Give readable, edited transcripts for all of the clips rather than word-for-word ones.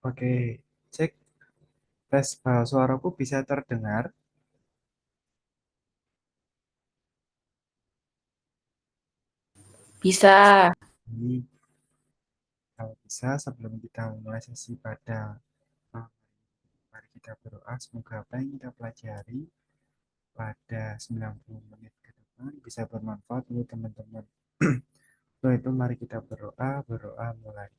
Oke, cek tes suaraku bisa terdengar. Bisa. Jadi, kalau bisa sebelum kita mulai sesi pada eh, mari kita berdoa semoga apa yang kita pelajari pada 90 menit ke depan bisa bermanfaat untuk teman-teman. Untuk itu mari kita berdoa mulai.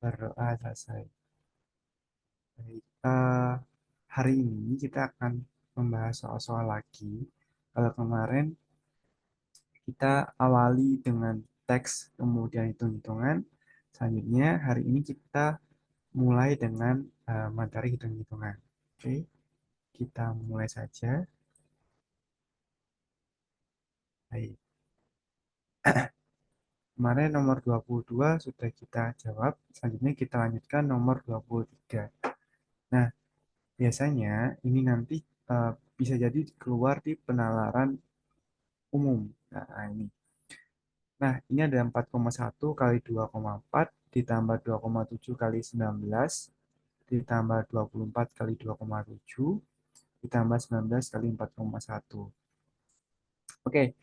Berdoa selesai. Baik, hari ini kita akan membahas soal-soal lagi. Kalau kemarin kita awali dengan teks, kemudian hitung-hitungan. Selanjutnya, hari ini kita mulai dengan materi hitung-hitungan. Oke, kita mulai saja. Baik, kemarin nomor 22 sudah kita jawab. Selanjutnya kita lanjutkan nomor 23. Nah, biasanya ini nanti bisa jadi keluar di penalaran umum. Nah, ini. Nah, ini ada 4,1 kali 2,4 ditambah 2,7 kali 19 ditambah 24 kali 2,7 ditambah 19 kali 4,1. Oke,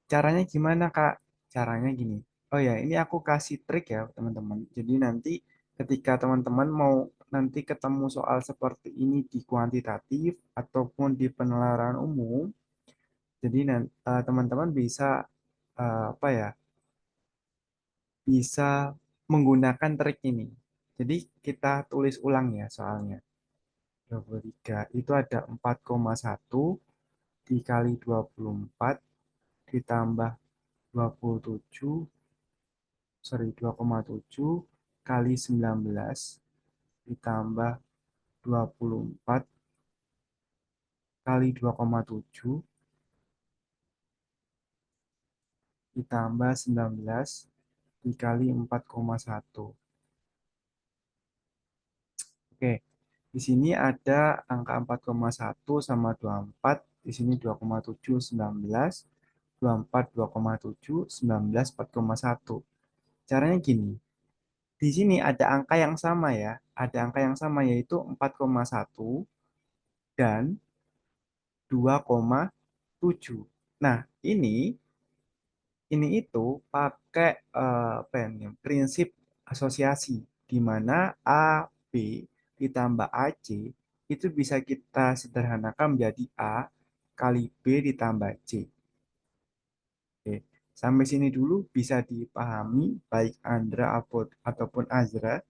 caranya gimana, Kak? Caranya gini. Oh ya, ini aku kasih trik ya, teman-teman. Jadi nanti ketika teman-teman mau nanti ketemu soal seperti ini di kuantitatif ataupun di penalaran umum, jadi teman-teman bisa apa ya? Bisa menggunakan trik ini. Jadi kita tulis ulang ya soalnya. 23 itu ada 4,1 dikali 24 ditambah 27, sorry 2,7 kali 19 ditambah 24 kali 2,7 ditambah 19 dikali 4,1. Oke, di sini ada angka 4,1 sama 24, di sini 2,7, 19, 24, 2,7, 19, 4,1. Caranya gini, di sini ada angka yang sama ya, ada angka yang sama yaitu 4,1 dan 2,7. Nah, ini itu pakai apa ya, prinsip asosiasi di mana A, B ditambah AC itu bisa kita sederhanakan menjadi A kali B ditambah C. Oke, sampai sini dulu bisa dipahami baik Andra ataupun Azra.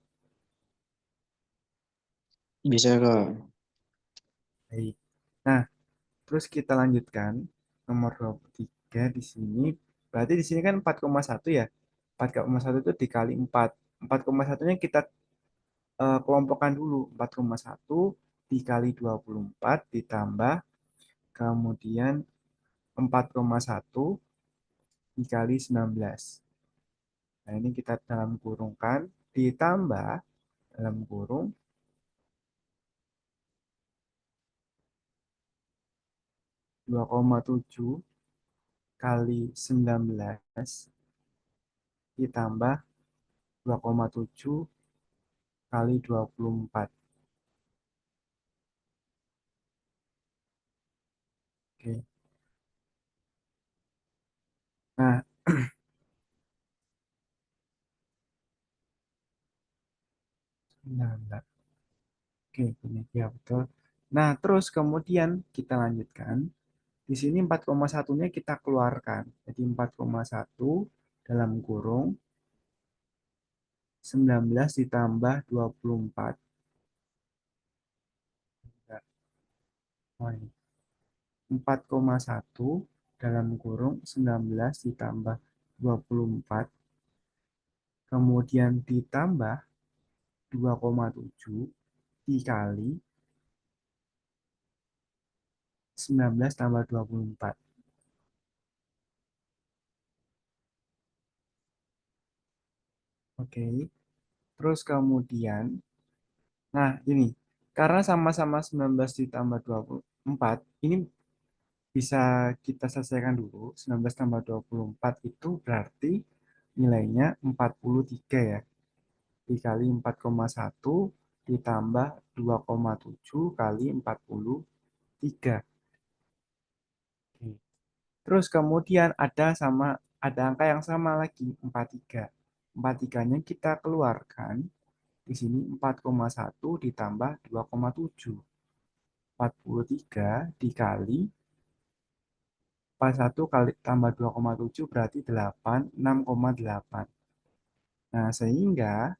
Bisa Kak. Baik. Nah, terus kita lanjutkan nomor 23 di sini. Berarti di sini kan 4,1 ya. 4,1 itu dikali 4. 4,1-nya kita kelompokkan dulu. 4,1 dikali 24 ditambah kemudian 4,1 dikali 19. Nah, ini kita dalam kurungkan ditambah dalam kurung 2,7 kali 19 ditambah 2,7 kali 24. Oke. Nah, 19. Oke, ini ya betul. Nah, terus kemudian kita lanjutkan. Di sini 4,1-nya kita keluarkan. Jadi 4,1 dalam kurung 19 ditambah 24. Oh, ini. 4,1 dalam kurung 19 ditambah 24. Kemudian ditambah 2,7 dikali 19 tambah 24. Oke. Terus kemudian, nah ini, karena sama-sama 19 ditambah 24, ini bisa kita selesaikan dulu. 19 tambah 24 itu berarti nilainya 43 ya. dikali 4,1 ditambah 2,7 kali 43. Oke. Terus kemudian ada angka yang sama lagi, 43. 43-nya kita keluarkan. Di sini 4,1 ditambah 2,7. 43 dikali 41 kali tambah 2,7 berarti 8, 6,8. Nah, sehingga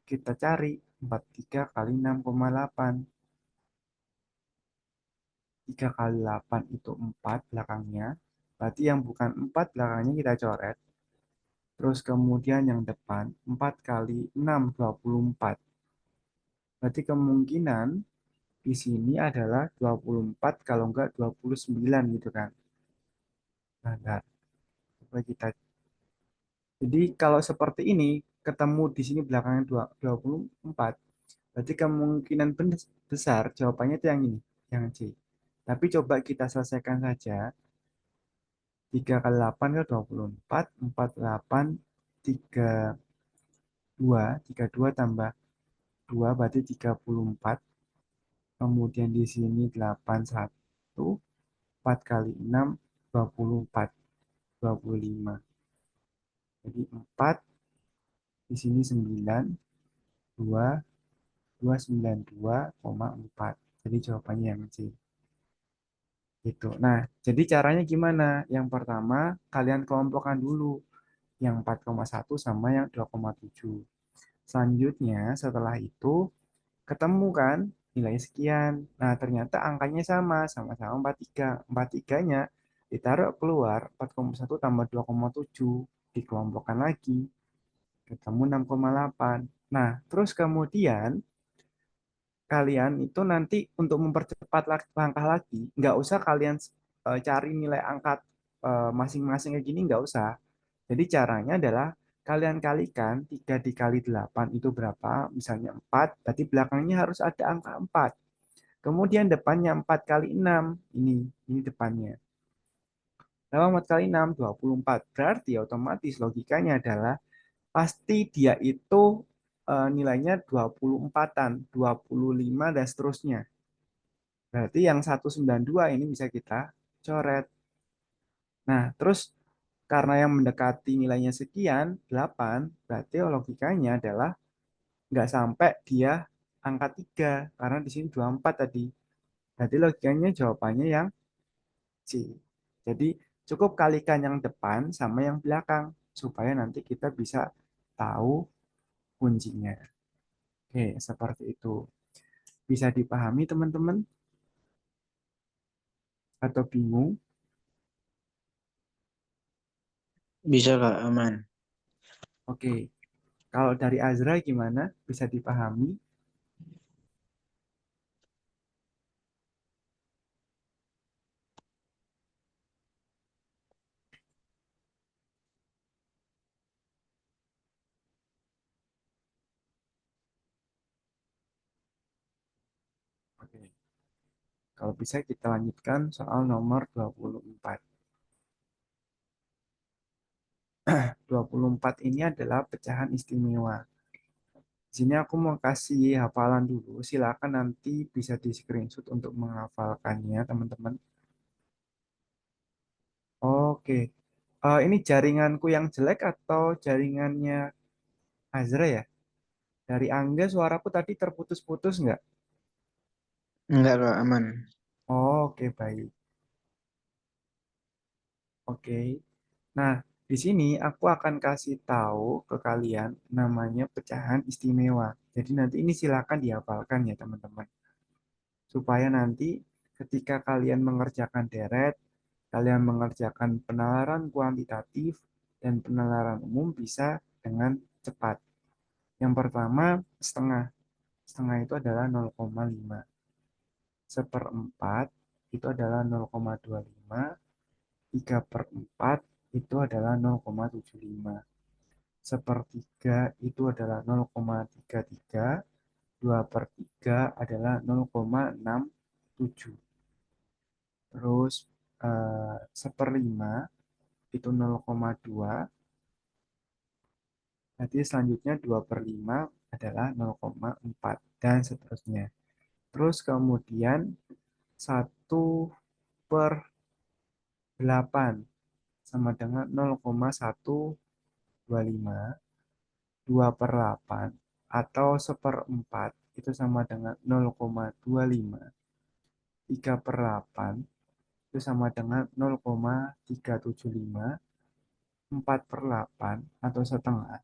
kita cari 43 kali 6,8. 3 kali 8 itu 4 belakangnya. Berarti yang bukan 4 belakangnya kita coret. Terus kemudian yang depan 4 kali 6, 24. Berarti kemungkinan di sini adalah 24 kalau enggak 29 gitu kan. Nah, enggak. Coba kita. Jadi kalau seperti ini ketemu di sini belakangnya 24. Berarti kemungkinan besar jawabannya itu yang ini, yang C. Tapi coba kita selesaikan saja. 3 kali 8 ke 24, 4, 8, 3, 2, 3, 2 tambah 2 berarti 34. Kemudian di sini 8, 1, 4 kali 6, 24, 25. Jadi 4, di sini 9, 2, 292,4. Jadi jawabannya yang C. Gitu. Nah, jadi caranya gimana? Yang pertama, kalian kelompokkan dulu yang 4,1 sama yang 2,7. Selanjutnya, setelah itu ketemu kan nilai sekian. Nah, ternyata angkanya sama-sama 43. 43-nya ditaruh keluar 4,1 tambah 2,7 dikelompokkan lagi ketemu 6,8. Nah, terus kemudian kalian itu nanti untuk mempercepat langkah lagi, nggak usah kalian cari nilai angka masing-masing kayak gini, nggak usah. Jadi caranya adalah kalian kalikan 3 dikali 8 itu berapa? Misalnya 4, berarti belakangnya harus ada angka 4. Kemudian depannya 4 kali 6, ini depannya. Lalu 4 kali 6, 24. Berarti otomatis logikanya adalah pasti dia itu nilainya 24-an, 25 dan seterusnya. Berarti yang 192 ini bisa kita coret. Nah, terus karena yang mendekati nilainya sekian, 8, berarti logikanya adalah nggak sampai dia angka 3, karena di sini 24 tadi. Berarti logikanya jawabannya yang C. Jadi cukup kalikan yang depan sama yang belakang, supaya nanti kita bisa tahu kuncinya. Oke, seperti itu. Bisa dipahami teman-teman atau bingung? Bisa Kak, aman. Oke, kalau dari Azra gimana? Bisa dipahami? Oke, kalau bisa kita lanjutkan soal nomor 24. 24 ini adalah pecahan istimewa. Di sini aku mau kasih hafalan dulu. Silakan nanti bisa di screenshot untuk menghafalkannya, teman-teman. Oke. Ini jaringanku yang jelek atau jaringannya Azra ya? Dari Angga suaraku tadi terputus-putus nggak? Enggak Kak, aman. Oke, baik. Oke. Nah, di sini aku akan kasih tahu ke kalian namanya pecahan istimewa. Jadi nanti ini silakan dihafalkan ya, teman-teman. Supaya nanti ketika kalian mengerjakan deret, kalian mengerjakan penalaran kuantitatif dan penalaran umum bisa dengan cepat. Yang pertama, setengah. Setengah itu adalah 0,5. Seperempat itu adalah 0,25. 3/4 itu adalah 0,75. Sepertiga itu adalah 0,33. 2/3 adalah 0,67. Terus seperlima itu 0,2. Berarti selanjutnya 2 per 5 adalah 0,4 dan seterusnya. Terus kemudian 1/8 sama dengan 0,125. 2/8 atau 1/4 itu sama dengan 0,25. 3/8 itu sama dengan 0,375. 4/8 atau setengah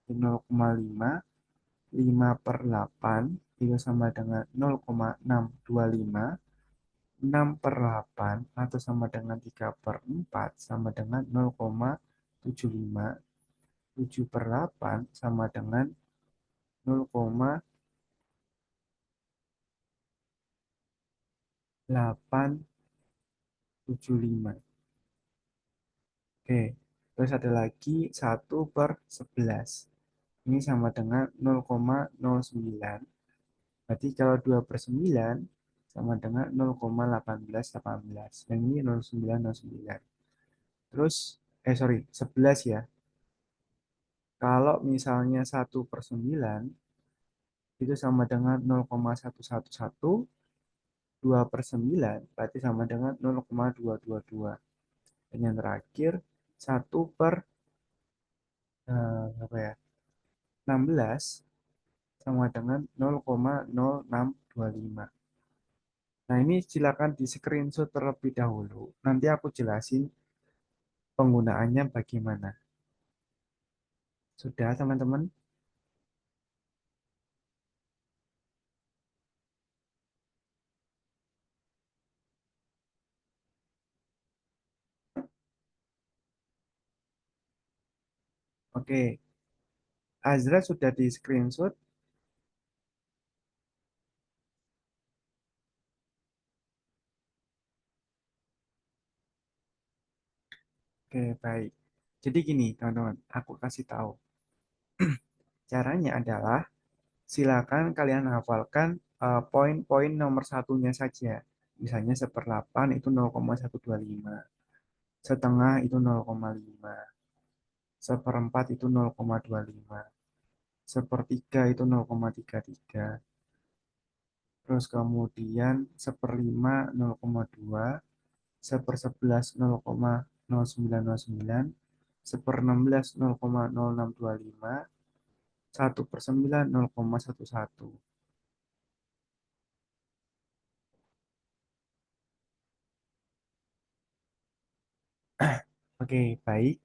itu 0,5. 5/8 itu sama dengan 0,625. 6/8 atau sama dengan 3/4 sama dengan 0,75. 7/8 sama dengan 0,875. Oke, terus ada lagi 1/11. Ini sama dengan 0,09. Berarti kalau 2/9 sama dengan 0,1818. Dan ini 0,909. Terus, sorry, 11 ya. Kalau misalnya 1/9 itu sama dengan 0,111. 2/9 berarti sama dengan 0,222. Dan yang terakhir 1 per apa ya, 16 sama dengan 0,0625. Nah, ini silakan di screenshot terlebih dahulu. Nanti aku jelasin penggunaannya bagaimana. Sudah, teman-teman? Oke. Azra sudah di screenshot. Oke, baik. Jadi gini, teman-teman, aku kasih tahu. Caranya adalah silakan kalian hafalkan poin-poin nomor satunya saja. Misalnya 1/8 itu 0,125. Setengah itu 0,5. 1/4 itu 0,25. 1/3 itu 0,33. Terus kemudian 1/5 0,2. 1/11 0,0909. 1/16 0,0625. 1/9 0,11. Oke, baik.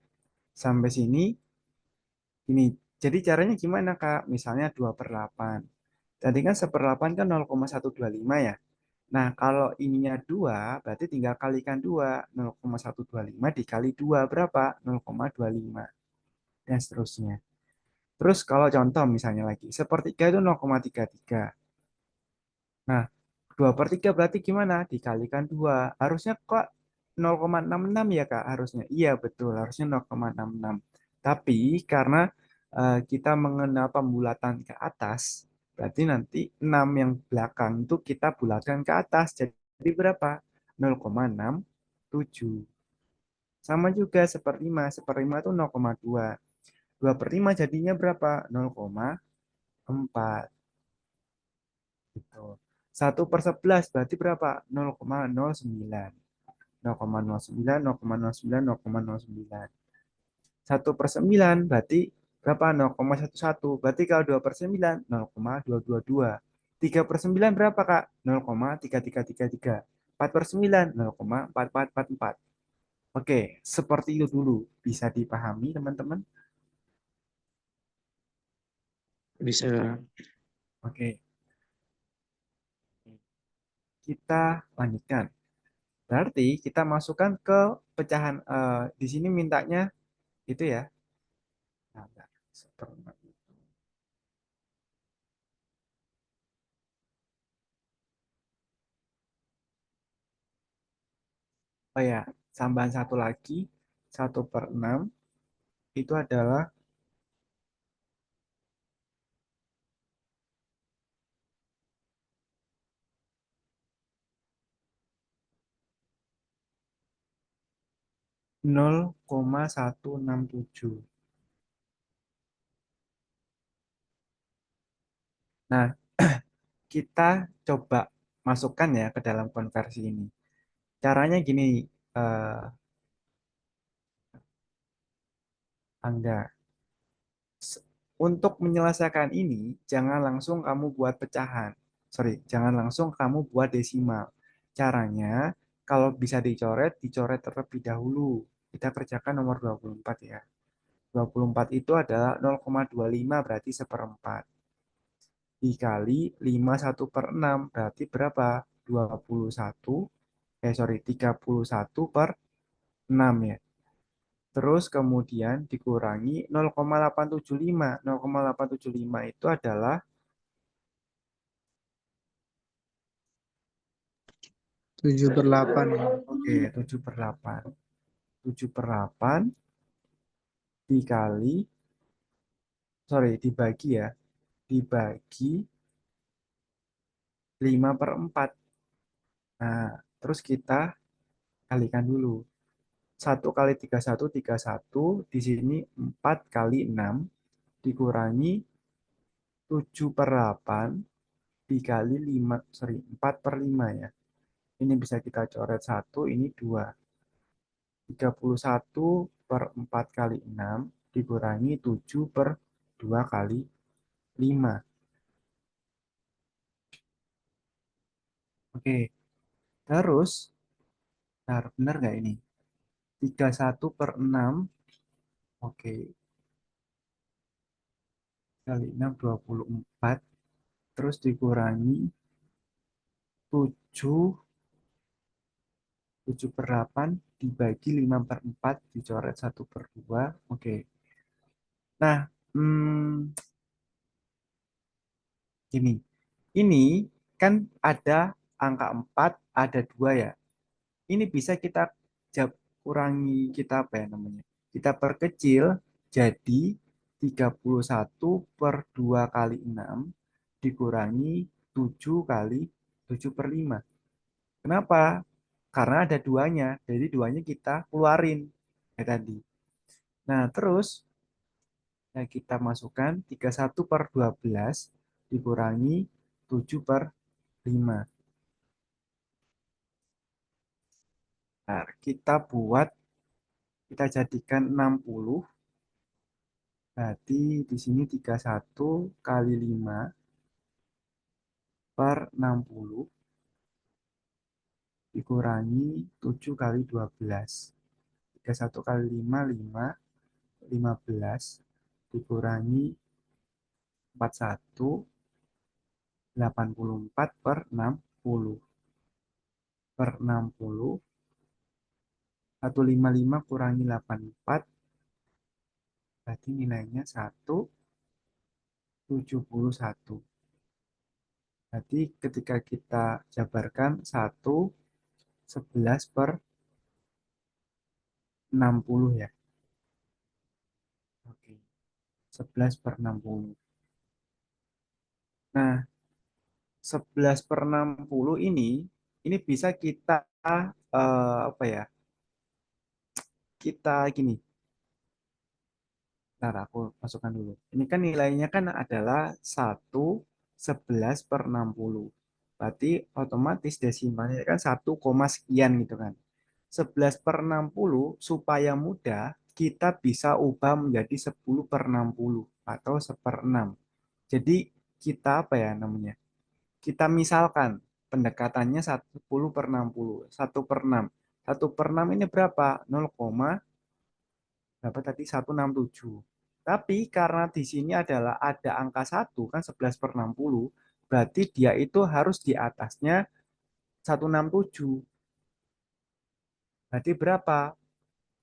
Sampai sini ini. Jadi caranya gimana, Kak? Misalnya 2/8. Tadi kan 1/8 kan 0,125 ya. Nah, kalau ininya 2, berarti tinggal kalikan 2. 0,125 dikali 2 berapa? 0,25. Dan seterusnya. Terus kalau contoh misalnya lagi, 1/3 itu 0,33. Nah, 2/3 berarti gimana? Dikalikan 2. Harusnya kok 0,66 ya, Kak? Harusnya. Iya, betul. Harusnya 0,66. Tapi karena kita mengenal pembulatan ke atas, berarti nanti 6 yang belakang itu kita bulatkan ke atas. Jadi berapa? 0,67. Sama juga 1/5. 1/5 itu 0,2. 2/5 jadinya berapa? 0,4. Gitu. 1/11 berarti berapa? 0,09. 0,09, 0,09, 0,09. 1/9 berarti berapa? 0,11. Berarti kalau 2/9, 0,222. 3/9 berapa, Kak? 0,3333. 4/9, 0,4444. Oke, seperti itu dulu. Bisa dipahami, teman-teman? Bisa. Oke, kita lanjutkan. Berarti kita masukkan ke pecahan di sini mintanya itu ya. Nah, bentar. Oh ya, tambahan satu lagi, 1/6 itu adalah 0,167. Nah, kita coba masukkan ya ke dalam konversi ini. Caranya gini, eh, Angga. S- Untuk menyelesaikan ini, jangan langsung kamu buat pecahan. Sorry, jangan langsung kamu buat desimal. Caranya, kalau bisa dicoret, dicoret terlebih dahulu. Kita kerjakan nomor 24 ya. 24 itu adalah 0,25 berarti seperempat. Dikali 51/6 berarti berapa? 21, sorry, 31 per 6 ya. Terus kemudian dikurangi 0,875. 0,875 itu adalah 7/8. oke 7/8. 7/8 dikali, sorry, dibagi ya. Dibagi 5/4. Nah, terus kita kalikan dulu. 1 kali 31 di sini 4 kali 6 dikurangi 7/8 dikali 5, sorry, 4/5 ya. Ini bisa kita coret satu, ini 2. 31/4 kali 6 dikurangi 7 per 2 kali 5. Oke, terus, benar nggak ini? 31/6, oke, kali 6, 24. Terus dikurangi 7, 7/8 dibagi 5/4 dicoret 1/2. Oke, nah, gini. Ini kan ada angka 4, ada 2 ya. Ini bisa kita kurangi, kita apa ya namanya? Kita perkecil jadi 31/2 kali 6 dikurangi 7 kali 7/5. Kenapa? Karena ada duanya. Jadi duanya kita keluarin kayak tadi. Nah, terus kita masukkan 31/12 dikurangi 7/5. Nah, kita jadikan 60. Berarti di sini 31 kali 5 per 60 dikurangi 7 kali 12. 31 kali 5, 5. 15 dikurangi 41, 84 per 60. Per 60, 155 kurangi 84, berarti nilainya 171. Berarti ketika kita jabarkan 11 per 60 ya. Oke, 11/60. Nah, 11/60 ini bisa kita apa ya? Kita gini. Ntar aku masukkan dulu. Ini kan nilainya kan adalah 1 11/60. Berarti otomatis desimalnya kan 1, sekian gitu kan. 11/60 supaya mudah kita bisa ubah menjadi 10/60 atau 1/6. Jadi kita apa ya namanya? Kita misalkan pendekatannya 10/60. 1/6. 1/6 ini berapa? 0, berapa tadi? 167. Tapi karena di sini adalah ada angka 1 kan 11/60, berarti dia itu harus di atasnya 167. Berarti berapa?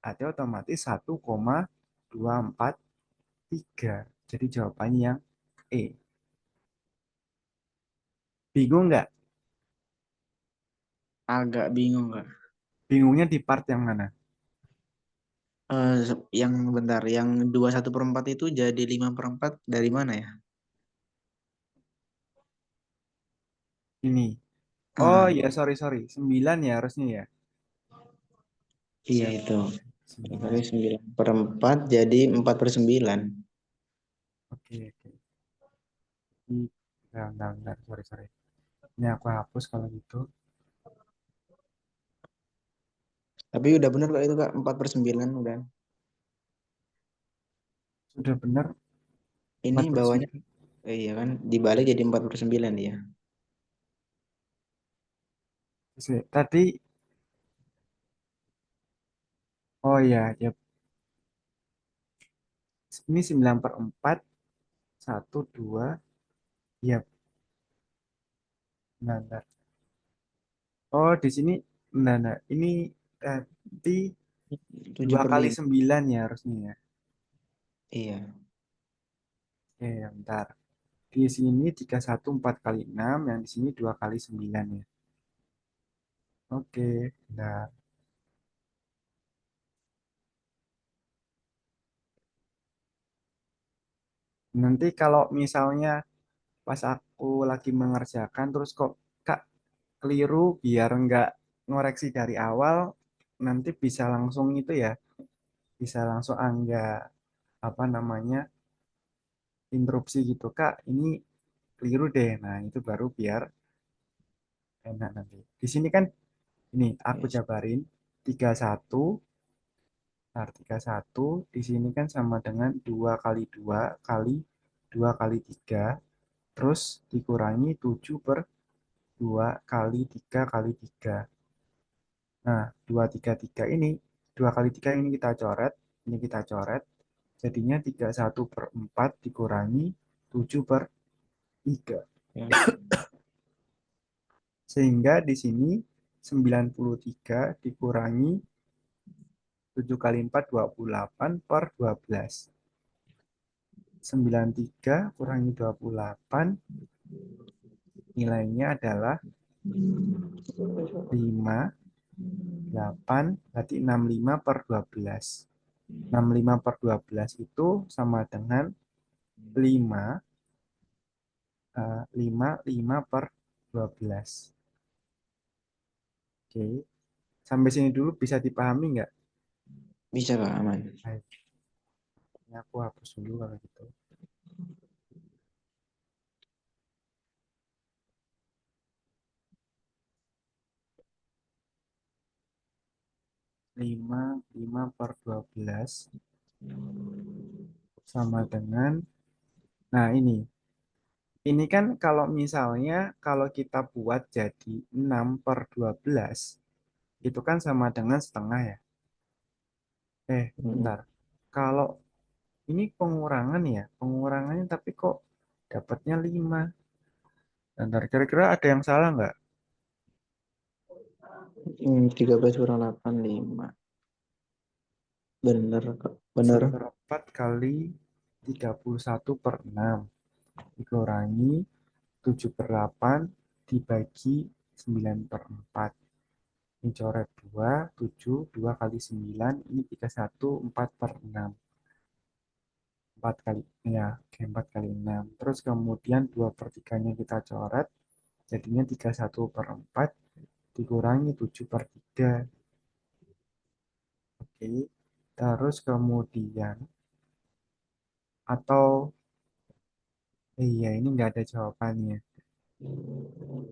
Berarti otomatis 1,243. Jadi jawabannya yang E. Bingung nggak? Agak bingung, Kak. Bingungnya di part yang mana? Yang bentar, yang 21/4 itu jadi 5/4 dari mana ya? Ini. Oh Ah, ya, sorry, sorry. 9 ya harusnya ya. iya itu. Kali 9. 9/4 jadi 4/9. Oke, oke. Bentar, bentar, sorry, sorry. Ini aku hapus kalau gitu. Tapi udah bener kok itu Kak, 4/9 udah. Sudah benar Ini bawahnya, 4/9. iya kan, dibalik jadi 4/9 ya. Tadi, oh ya, ya, ini 9/4, 1, 2, ya, bentar, bentar. Oh, di sini, bentar, bentar. Ini tadi tujuh dua per kali lima 9 ya harusnya ya. Iya. Oke, ya, bentar. Di sini 31 4 kali 6, yang di sini 2 kali 9 ya. Oke, bentar. Nanti kalau misalnya pas aku lagi mengerjakan terus kok Kak keliru biar nggak ngoreksi dari awal, nanti bisa langsung itu ya, bisa langsung nggak apa namanya interupsi gitu Kak, ini keliru deh. Nah, itu baru biar enak nanti. Di sini kan ini aku Yes. jabarin 31. Nah, 31 di sini kan sama dengan 2 kali 2 kali 2 kali 3 terus dikurangi 7 per 2 kali 3 kali 3. Nah, 233 ini, 2 kali 3 ini kita coret, ini kita coret, jadinya 31/4 dikurangi 7 per 3. Ya. Sehingga di sini 93 dikurangi 7 kali 4, 28 per 12. 93 kurangi 28, nilainya adalah 5, 8, berarti 65 per 12. 65 per 12 itu sama dengan 5, 5 per 12. Oke, sampai sini dulu bisa dipahami nggak? Bisa Kak, aman. Baik, ini aku hapus dulu kalau gitu. 5, 5 per 12 sama dengan, nah ini kan kalau misalnya kalau kita buat jadi 6 per 12, itu kan sama dengan setengah ya. Mm-mm. Bentar. Kalau ini pengurangan ya, pengurangannya tapi kok dapatnya 5. Bentar, kira-kira ada yang salah nggak? 13/8 5. Bener Kak, bener. 1/4 kali 31/6 dikurangi 7/8 dibagi 9/4. Ini coret 2, 7, 2 kali 9, ini 31, 4/6. 4 kali, ya, oke, 4 kali 6. Terus kemudian 2/3-nya kita coret, jadinya 31/4 dikurangi 7/3. Oke, terus kemudian, atau, iya, ini nggak ada jawabannya.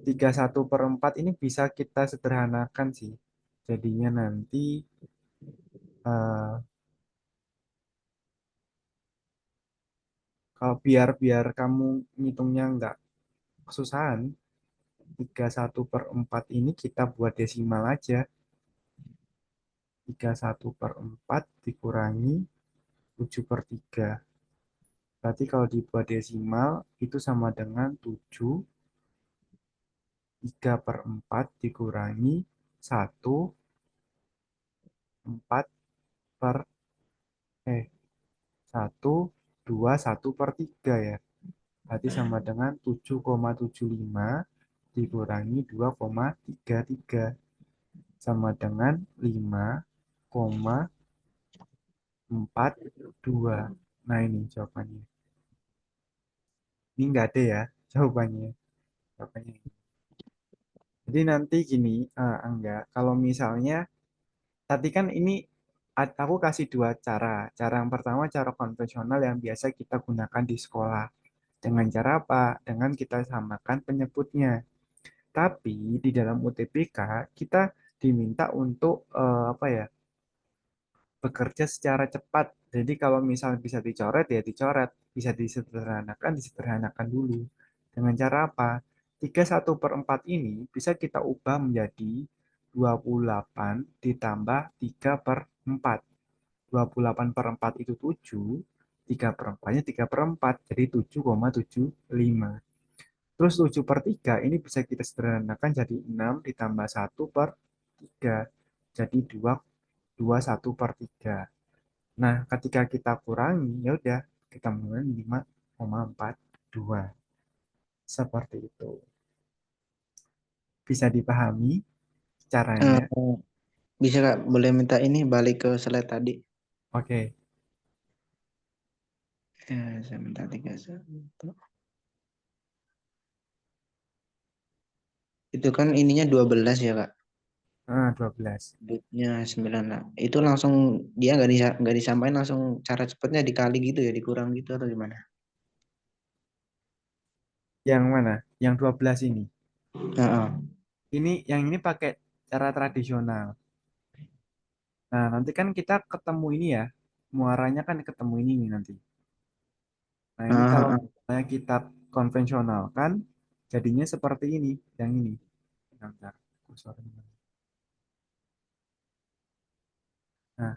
31/4 ini bisa kita sederhanakan sih. Jadinya nanti eh, kalau biar biar kamu ngitungnya nggak kesusahan, 31/4 ini kita buat desimal aja. 31/4 dikurangi 7/3. Berarti kalau dibuat desimal itu sama dengan 7, 3/4 dikurangi 1, 4 per, eh, 1, 2, 1/3 ya. Berarti sama dengan 7,75 dikurangi 2,33 sama dengan 5,42. Nah, ini jawabannya. Ini enggak ada ya jawabannya. Jawabannya ini. Jadi nanti gini, enggak. Kalau misalnya tadi kan ini aku kasih dua cara. Cara yang pertama cara konvensional yang biasa kita gunakan di sekolah. Dengan cara apa? Dengan kita samakan penyebutnya. Tapi di dalam UTBK kita diminta untuk apa ya? Bekerja secara cepat. Jadi kalau misal bisa dicoret ya dicoret, bisa disederhanakan disederhanakan dulu. Dengan cara apa? 31/4 ini bisa kita ubah menjadi 28 ditambah 3 per 4. 28/4 itu 7, 3 per 4-nya 3 per 4, jadi 7,75. Terus 7 per 3 ini bisa kita sederhanakan jadi 6 ditambah 1 per 3. Jadi 2, 1 per 3. Nah, ketika kita kurangi, ya udah kita mengurangi 5,42. Seperti itu. Bisa dipahami Eh, caranya? bisa Kak, boleh minta ini balik ke slide tadi. Oke. Ya, saya minta 31. Itu kan ininya 12 ya Kak. Nah, 12. Bitnya 9 lah. Itu langsung dia nggak disampaikan langsung cara cepatnya dikali gitu ya, dikurang gitu atau gimana? Yang mana? Yang 12 ini. Heeh. Yang ini pakai cara tradisional. Nah, nanti kan kita ketemu ini ya. Muaranya kan ketemu ini nih nanti. Nah, ini Heeh, kalau heeh. misalnya kita konvensional kan jadinya seperti ini, yang ini. Bentar, sorry. Nah,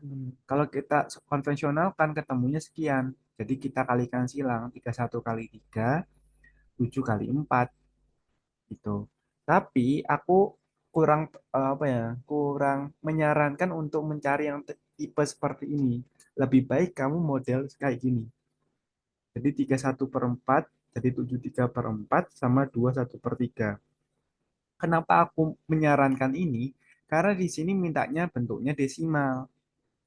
kalau kita konvensional kan ketemunya sekian. Jadi kita kalikan silang 31 kali 3, 7 kali 4 gitu. Tapi aku kurang apa ya? Kurang menyarankan untuk mencari yang tipe seperti ini. Lebih baik kamu model kayak gini. Jadi 31/4 jadi 73/4 sama 21/3. Kenapa aku menyarankan ini? Karena di sini mintanya bentuknya desimal.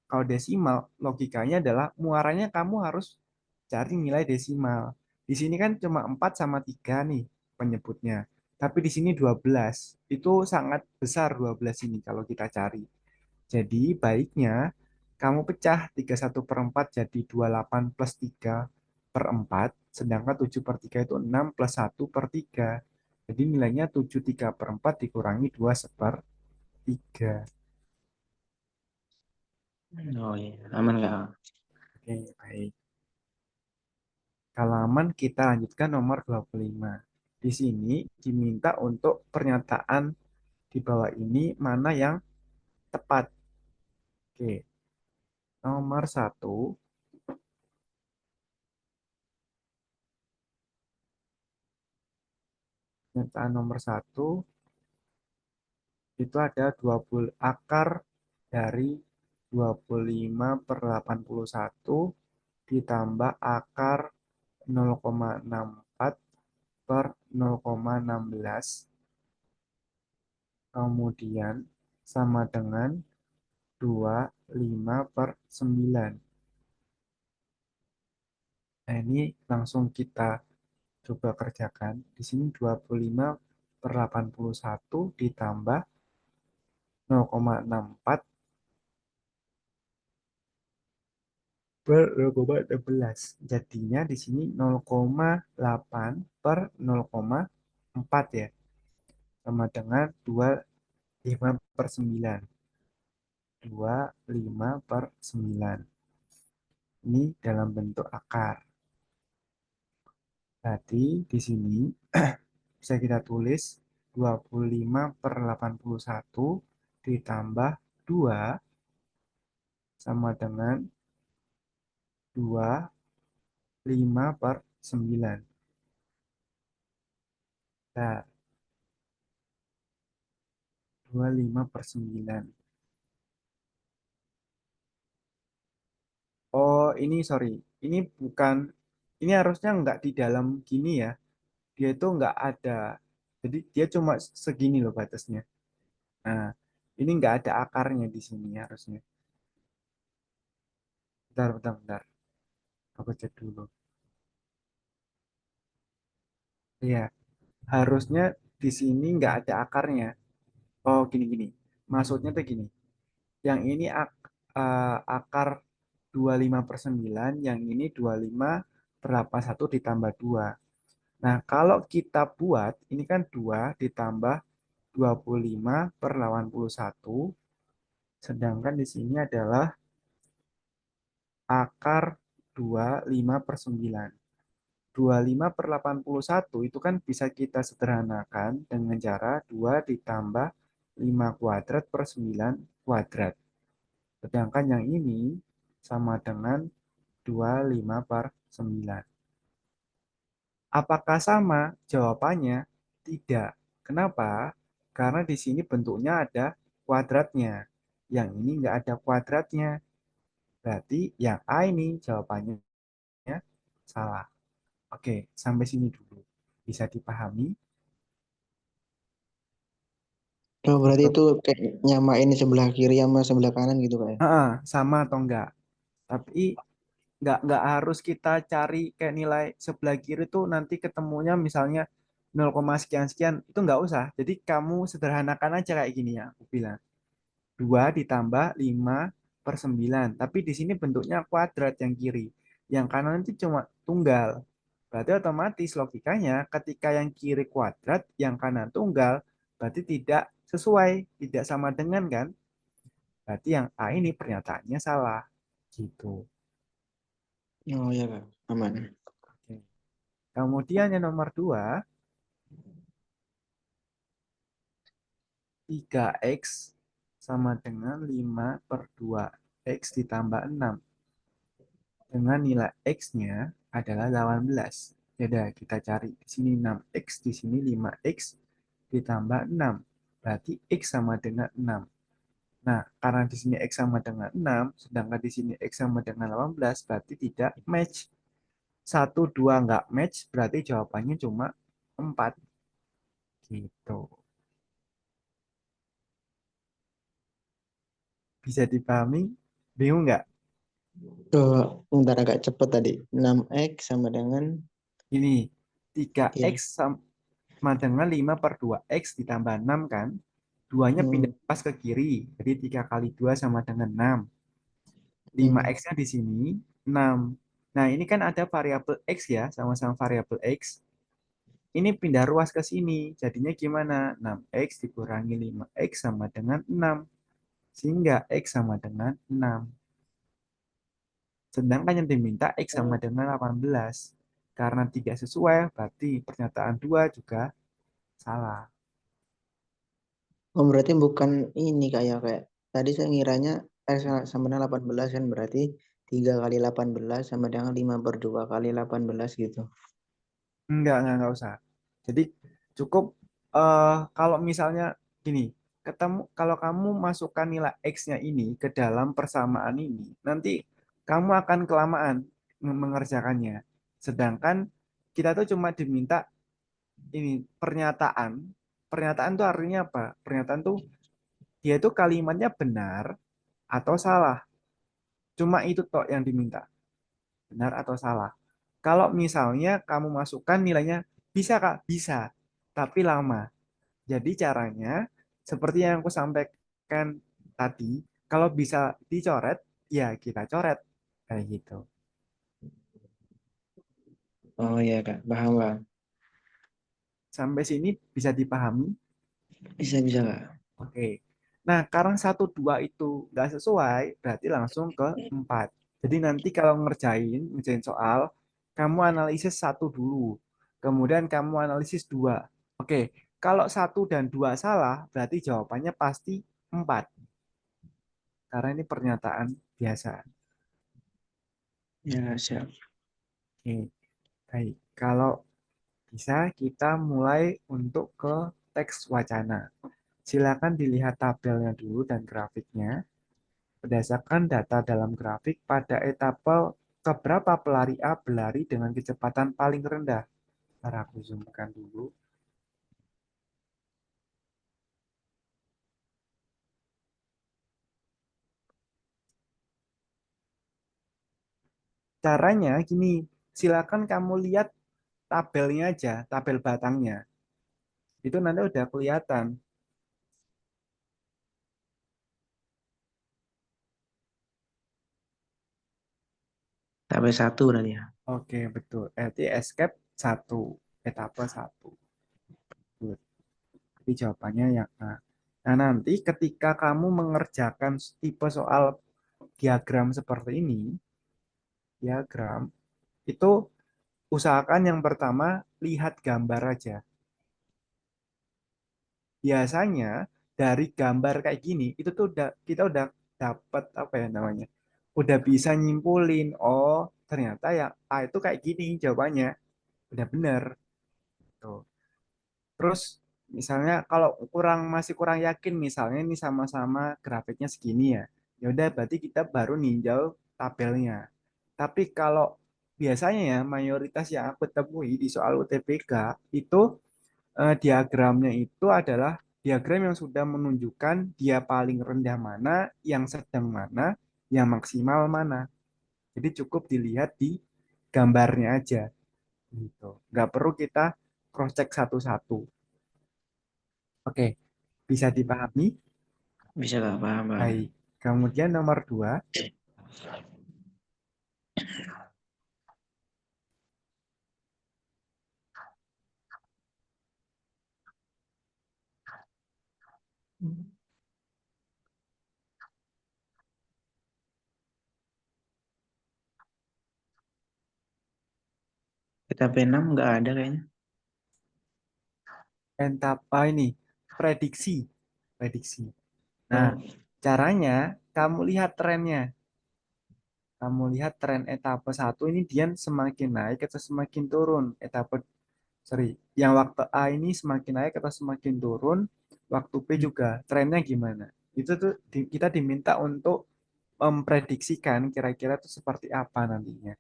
Kalau desimal, logikanya adalah muaranya kamu harus cari nilai desimal. Di sini kan cuma 4 sama 3 nih penyebutnya. Tapi di sini 12. Itu sangat besar 12 ini kalau kita cari. Jadi baiknya kamu pecah 31/4 jadi 28 plus 3 per 4. Sedangkan 7 per 3 itu 6 plus 1/3. Jadi nilainya 73/4 dikurangi 2/3. Oh iya, aman Kak. Oke, baik. Halaman kita lanjutkan nomor 25. Di sini diminta untuk pernyataan di bawah ini mana yang tepat. Oke, nomor satu, pernyataan nomor satu itu ada 20 akar dari 25/81 ditambah akar 0,64 per 0,16 kemudian sama dengan 25/9. Nah, ini langsung kita coba kerjakan. Di sini 25/81 ditambah 0,64 per 0,16. Jadinya di sini 0,8 per 0,4 ya. Sama dengan 25/9. 25/9. Ini dalam bentuk akar. Berarti di sini bisa kita tulis 25/81 ditambah 2 sama dengan 25/9. Nah, 25/9. Oh, ini sorry. Ini bukan, ini harusnya nggak di dalam gini ya. Dia itu nggak ada. Jadi dia cuma segini loh batasnya. Nah, ini nggak ada akarnya di sini harusnya. Bentar, bentar, bentar. Aku cek dulu. Iya, harusnya di sini nggak ada akarnya. Oh, gini-gini. Maksudnya tuh gini. Yang ini akar 25/9, yang ini 25/81 ditambah 2. Nah, kalau kita buat, ini kan 2 ditambah 25 per 81, sedangkan di sini adalah akar 25 per 9. 25 per 81 itu kan bisa kita sederhanakan dengan cara 2 ditambah 5 kuadrat per 9 kuadrat. Sedangkan yang ini sama dengan 25 per 9. Apakah sama? Jawabannya tidak. Kenapa? Karena di sini bentuknya ada kuadratnya. Yang ini nggak ada kuadratnya. Berarti yang A ini jawabannya salah. Oke, sampai sini dulu. Bisa dipahami? Oh, berarti Untuk itu kayak nyamain sebelah kiri sama sebelah kanan gitu kayak. sama atau enggak. Tapi nggak harus kita cari kayak nilai sebelah kiri tuh nanti ketemunya misalnya 0, sekian sekian. Itu nggak usah. Jadi kamu sederhanakan aja kayak gini ya. Aku bilang 2 ditambah 5 per 9. Tapi di sini bentuknya kuadrat yang kiri. Yang kanan itu cuma tunggal. Berarti otomatis logikanya ketika yang kiri kuadrat, yang kanan tunggal, berarti tidak sesuai, tidak sama dengan kan? Berarti yang A ini pernyataannya salah. Gitu. Oh iya kak, aman. Oke. Kemudian yang nomor 2, 3x sama dengan 5 per 2x ditambah 6. Dengan nilai x-nya adalah 18. Jadi kita cari di sini 6x, di sini 5x ditambah 6. Berarti x sama dengan 6. Nah, karena di sini x sama dengan 6, sedangkan di sini x sama dengan 18, berarti tidak match. Satu 2 nggak match, berarti jawabannya cuma 4. Gitu. Bisa dipahami? Bingung nggak? Oh, bentar agak cepet tadi. 6x sama dengan Ini ya. 3x sama dengan 5 per 2x ditambah 6 kan? Duanya pindah Hmm, pas ke kiri. Jadi 3 kali 2 sama dengan 6. hmm. 5x-nya di sini 6. Nah, ini kan ada variabel x ya, sama-sama variabel x. Ini pindah ruas ke sini. Jadinya gimana? 6x dikurangi 5x sama dengan 6. Sehingga x sama dengan 6. Sedangkan yang diminta X sama dengan 18. Karena tidak sesuai, berarti pernyataan 2 juga salah. Oh, berarti bukan ini kayak kayak tadi saya ngiranya x sama dengan 18 kan berarti 3 kali 18 sama dengan 5 per 2 kali 18 gitu. Enggak usah. Jadi cukup kalau misalnya gini, kalau kamu masukkan nilai X-nya ini ke dalam persamaan ini, nanti kamu akan kelamaan mengerjakannya. Sedangkan kita tuh cuma diminta ini pernyataan. Pernyataan tuh artinya apa? Pernyataan tuh dia itu kalimatnya benar atau salah. Cuma itu toh yang diminta, benar atau salah. Kalau misalnya kamu masukkan nilainya bisa Kak, bisa, tapi lama. Jadi caranya seperti yang aku sampaikan tadi, kalau bisa dicoret, ya kita coret kayak gitu. Oh iya kak, paham paham. Sampai sini bisa dipahami? Bisa bisa kak. Oke. Nah, karena satu dua itu nggak sesuai, berarti langsung ke 4. Jadi nanti kalau ngerjain soal, kamu analisis satu dulu. Kemudian kamu analisis dua. Oke, kalau satu dan dua salah, berarti jawabannya pasti 4. Karena ini pernyataan biasa. Ya siap. Oke, baik. Kalau bisa kita mulai untuk ke teks wacana. Silakan dilihat tabelnya dulu dan grafiknya. Berdasarkan data dalam grafik, pada etapa keberapa pelari A berlari dengan kecepatan paling rendah? Ntar aku zoomkan dulu. Caranya gini, silakan kamu lihat tabelnya aja, tabel batangnya. Itu nanti udah kelihatan. Sampai satu nanti ya. Oke, betul. Berarti escape 1. etapa satu. Good. Jadi jawabannya yang A. Nah, nanti ketika kamu mengerjakan tipe soal diagram seperti ini, diagram, itu usahakan yang pertama lihat gambar aja. Biasanya dari gambar kayak gini, itu tuh kita udah dapat apa ya namanya? Udah bisa nyimpulin, oh ternyata ya A itu kayak gini jawabannya. Udah bener. Tuh. Terus misalnya kalau masih kurang yakin misalnya ini sama-sama grafiknya segini ya. Ya udah berarti kita baru ninjau tabelnya. Tapi kalau biasanya ya mayoritas yang aku temui di soal UTBK itu diagramnya itu adalah diagram yang sudah menunjukkan dia paling rendah mana, yang sedang mana, yang maksimal mana. Jadi cukup dilihat di gambarnya aja gitu. Nggak perlu kita cross check satu-satu. Oke, bisa dipahami? Bisa Kak, paham, paham. Baik. Kemudian nomor dua, Kita P6 nggak ada kayaknya. entapa ini, prediksi. Prediksi. Nah, Oh, caranya kamu lihat trennya. Kamu lihat tren etapa satu ini dia semakin naik atau semakin turun. Sorry, yang waktu A ini semakin naik atau semakin turun, waktu B juga trennya gimana. Itu tuh kita diminta untuk memprediksikan kira-kira tuh seperti apa nantinya.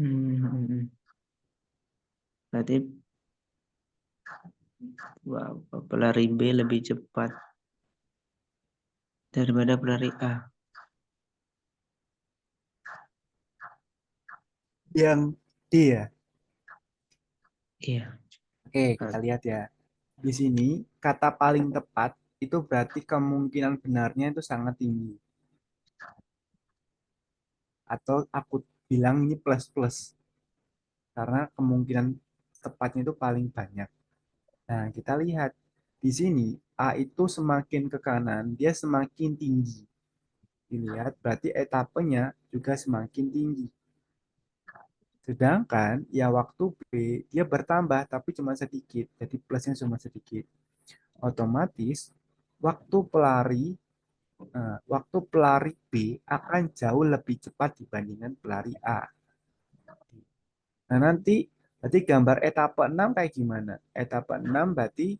hmm. Berarti pelari B lebih cepat daripada pelari A. Yang D ya. Iya. Oke, kita lihat ya. Di sini kata paling tepat itu berarti kemungkinan benarnya itu sangat tinggi. Atau aku bilang ini plus plus karena kemungkinan tepatnya itu paling banyak. Nah, kita lihat di sini A itu semakin ke kanan, dia semakin tinggi. Dilihat berarti etapenya juga semakin tinggi. Sedangkan ya waktu B dia bertambah tapi cuma sedikit, jadi plusnya cuma sedikit. Otomatis waktu pelari waktu pelari B akan jauh lebih cepat dibandingkan pelari A. Nah, nanti berarti gambar etapa 6 kayak gimana? Etapa 6 berarti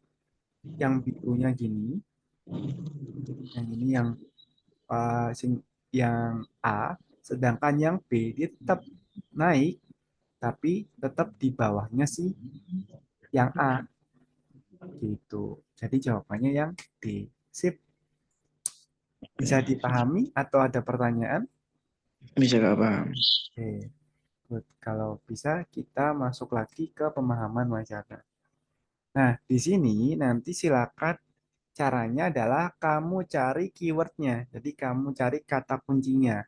yang birunya gini, yang ini yang A, sedangkan yang B dia tetap naik tapi tetap di bawahnya sih yang A gitu. Jadi jawabannya yang D. Sip, bisa dipahami atau ada pertanyaan? Bisa Kak, paham. Oke, good. Kalau bisa kita masuk lagi ke pemahaman wacana. Nah, di sini nanti silakan caranya adalah kamu cari keywordnya. Jadi kamu cari kata kuncinya.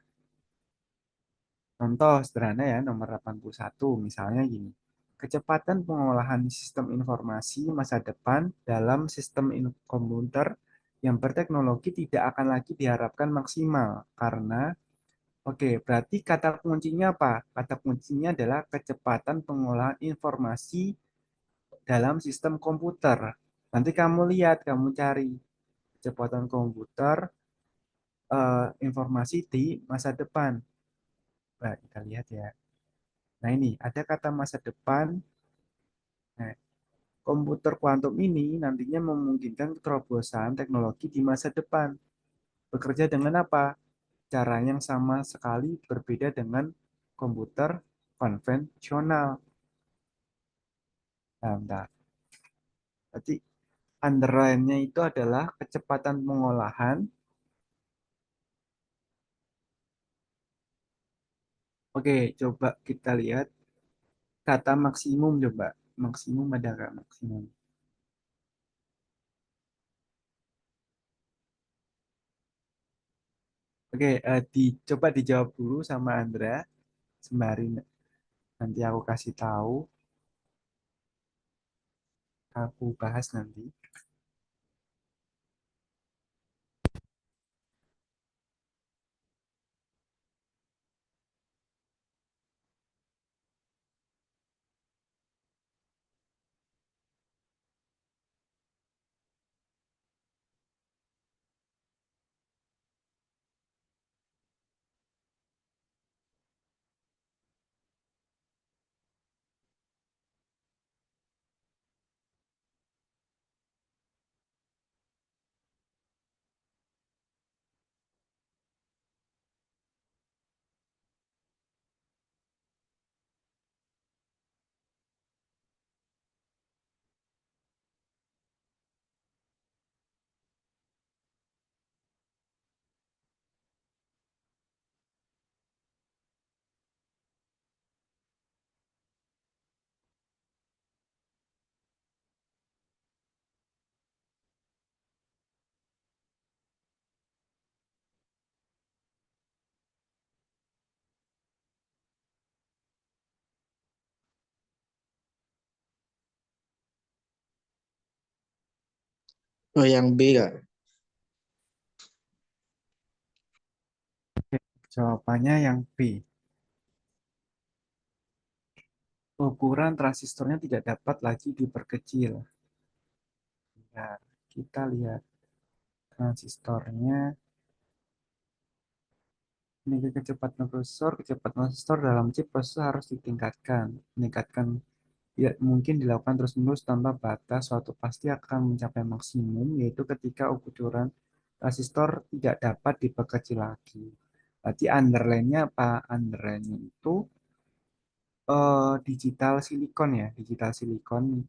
Contoh sederhana ya, nomor 81 misalnya gini. Kecepatan pengolahan sistem informasi masa depan dalam komputer yang berteknologi tidak akan lagi diharapkan maksimal karena oke, berarti kata kuncinya apa? Kata kuncinya adalah kecepatan pengolahan informasi dalam sistem komputer. Nanti kamu lihat, kamu cari kecepatan komputer informasi di masa depan. Nah, kita lihat ya. Nah, ini ada kata masa depan. Nah, komputer kuantum ini nantinya memungkinkan terobosan teknologi di masa depan. Bekerja dengan apa? Cara yang sama sekali berbeda dengan komputer konvensional. Nah, bentar. Berarti underline-nya itu adalah kecepatan pengolahan. Oke, coba kita lihat kata maksimum coba. Maksimum ada nggak maksimum? Oke, coba dijawab dulu sama Andra sembari Nanti aku kasih tahu, aku bahas nanti. Oh, yang B Kak. Jawabannya yang B. Ukuran transistornya tidak dapat lagi diperkecil. Nah, kita lihat transistornya. Ini kecepatan prosesor dalam chip prosesor harus ditingkatkan. Meningkatkan ya, mungkin dilakukan terus-menerus tanpa batas, suatu pasti akan mencapai maksimum, yaitu ketika ukuran transistor tidak dapat diperkecil lagi. Berarti underline-nya apa? Underline-nya itu digital silikon ya, digital silikon.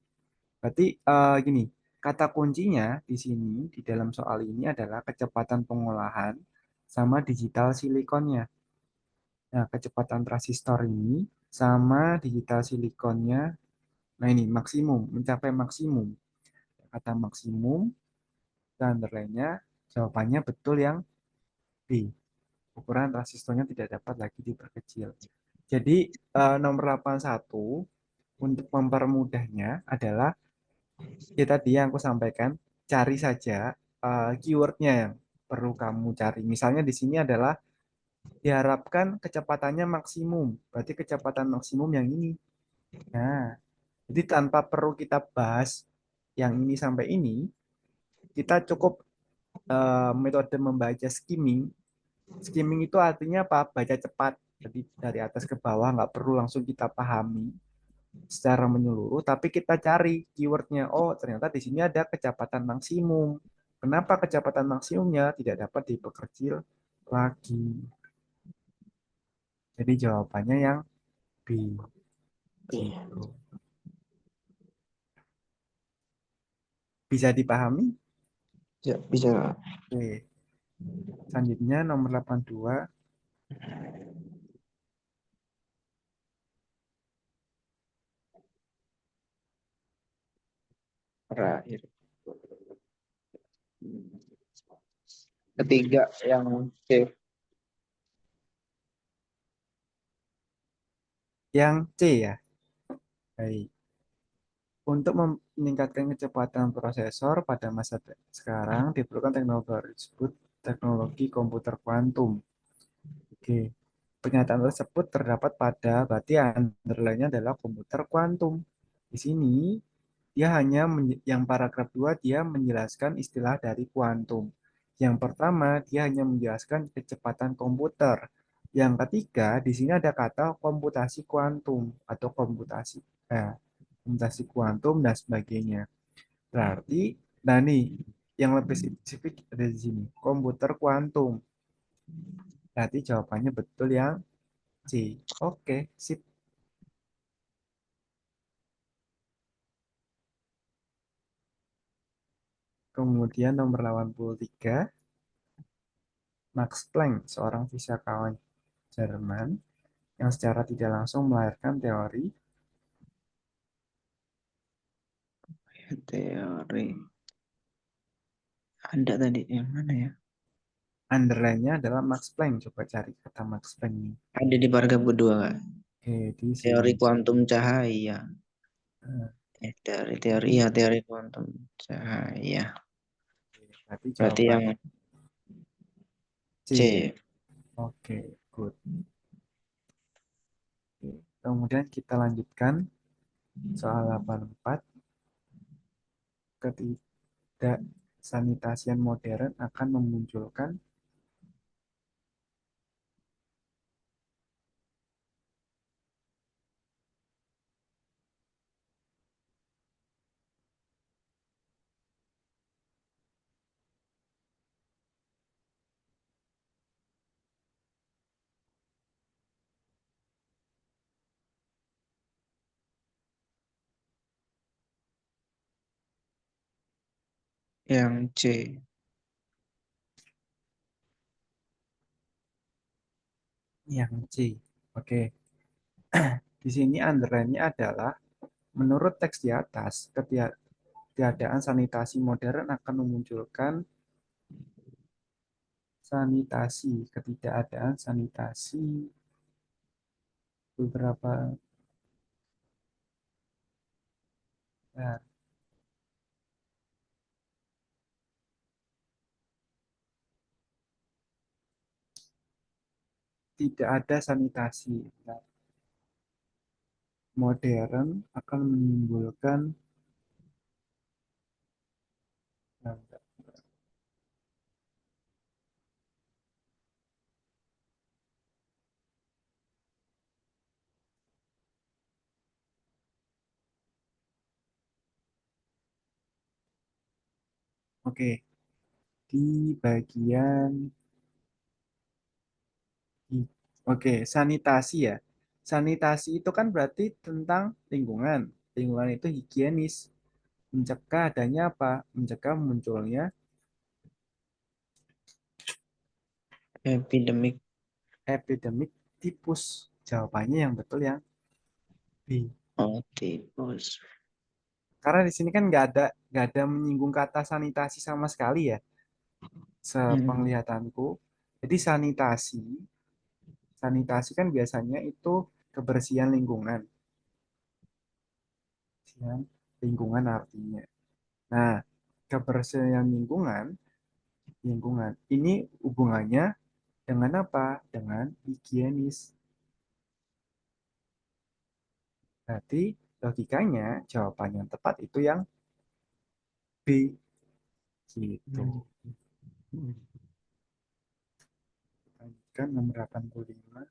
Berarti gini, kata kuncinya di sini di dalam soal ini adalah kecepatan pengolahan sama digital silikonnya. Nah, kecepatan transistor ini sama digital silikonnya. Nah, ini maksimum, mencapai maksimum. Kata maksimum dan lainnya, jawabannya betul yang B. Ukuran transistornya tidak dapat lagi diperkecil. Jadi, nomor 81 untuk mempermudahnya adalah ya tadi yang aku sampaikan, cari saja keywordnya yang perlu kamu cari. Misalnya di sini adalah diharapkan kecepatannya maksimum. Berarti kecepatan maksimum yang ini. Nah, jadi tanpa perlu kita bahas yang ini sampai ini, kita cukup metode membaca skimming. Skimming itu artinya apa? Baca cepat. Jadi dari atas ke bawah nggak perlu langsung kita pahami secara menyeluruh, tapi kita cari keywordnya. Oh, ternyata di sini ada kecepatan maksimum. Kenapa kecepatan maksimumnya tidak dapat diperkecil lagi? Jadi jawabannya yang B. Iya. Gitu. Bisa dipahami? Ya, bisa Kak. Oke. Selanjutnya nomor 82. Terakhir. Ketiga yang C. Yang C ya. Baik. Untuk meningkatkan kecepatan prosesor pada masa sekarang diperlukan teknologi disebut teknologi komputer kuantum. Oke. Pernyataan tersebut terdapat pada berarti underline-nya adalah komputer kuantum. Di sini dia hanya yang paragraf 2 dia menjelaskan istilah dari kuantum. Yang pertama dia hanya menjelaskan kecepatan komputer. Yang ketiga di sini ada kata komputasi kuantum atau komputasi kuantum dan sebagainya. Berarti, nah nih yang lebih spesifik ada di sini komputer kuantum. Berarti jawabannya betul yang C. Oke, sip. Kemudian nomor 83, Max Planck, seorang fisikawan Jerman yang secara tidak langsung melahirkan teori Teori. Ada tadi yang mana ya? underline-nya adalah Max Planck. Coba cari kata Max Planck ini. Ada di paragraf kedua Kak. Oke, di Teori sini. kuantum cahaya. Nah, Teori ya teori kuantum cahaya. berarti Berarti jawaban yang C ya. C. Oke, good. Oke. Kemudian kita lanjutkan soal 84. Ketidaksanitasian modern akan memunculkan Yang C. yang C. Oke, di sini underline-nya adalah menurut teks di atas, ketiadaan sanitasi modern akan memunculkan ketidakadaan sanitasi beberapa ya, tidak ada sanitasi. Nah, modern akan menimbulkan nah, oke, di bagian oke, sanitasi ya. Sanitasi itu kan berarti tentang lingkungan. Lingkungan itu higienis. Mencegah adanya apa? Mencegah munculnya Epidemic. epidemik tipus. Jawabannya yang betul yang B. Oh, tipus. Karena di sini kan nggak ada menyinggung kata sanitasi sama sekali ya, Hmm. sepenglihatanku. Jadi sanitasi kan biasanya itu kebersihan lingkungan. Kebersihan lingkungan artinya. Nah, kebersihan lingkungan ini hubungannya dengan apa? Dengan higienis. Berarti logikanya jawaban yang tepat itu yang B gitu. Hmm. Hmm. Lanjutkan nomor 85.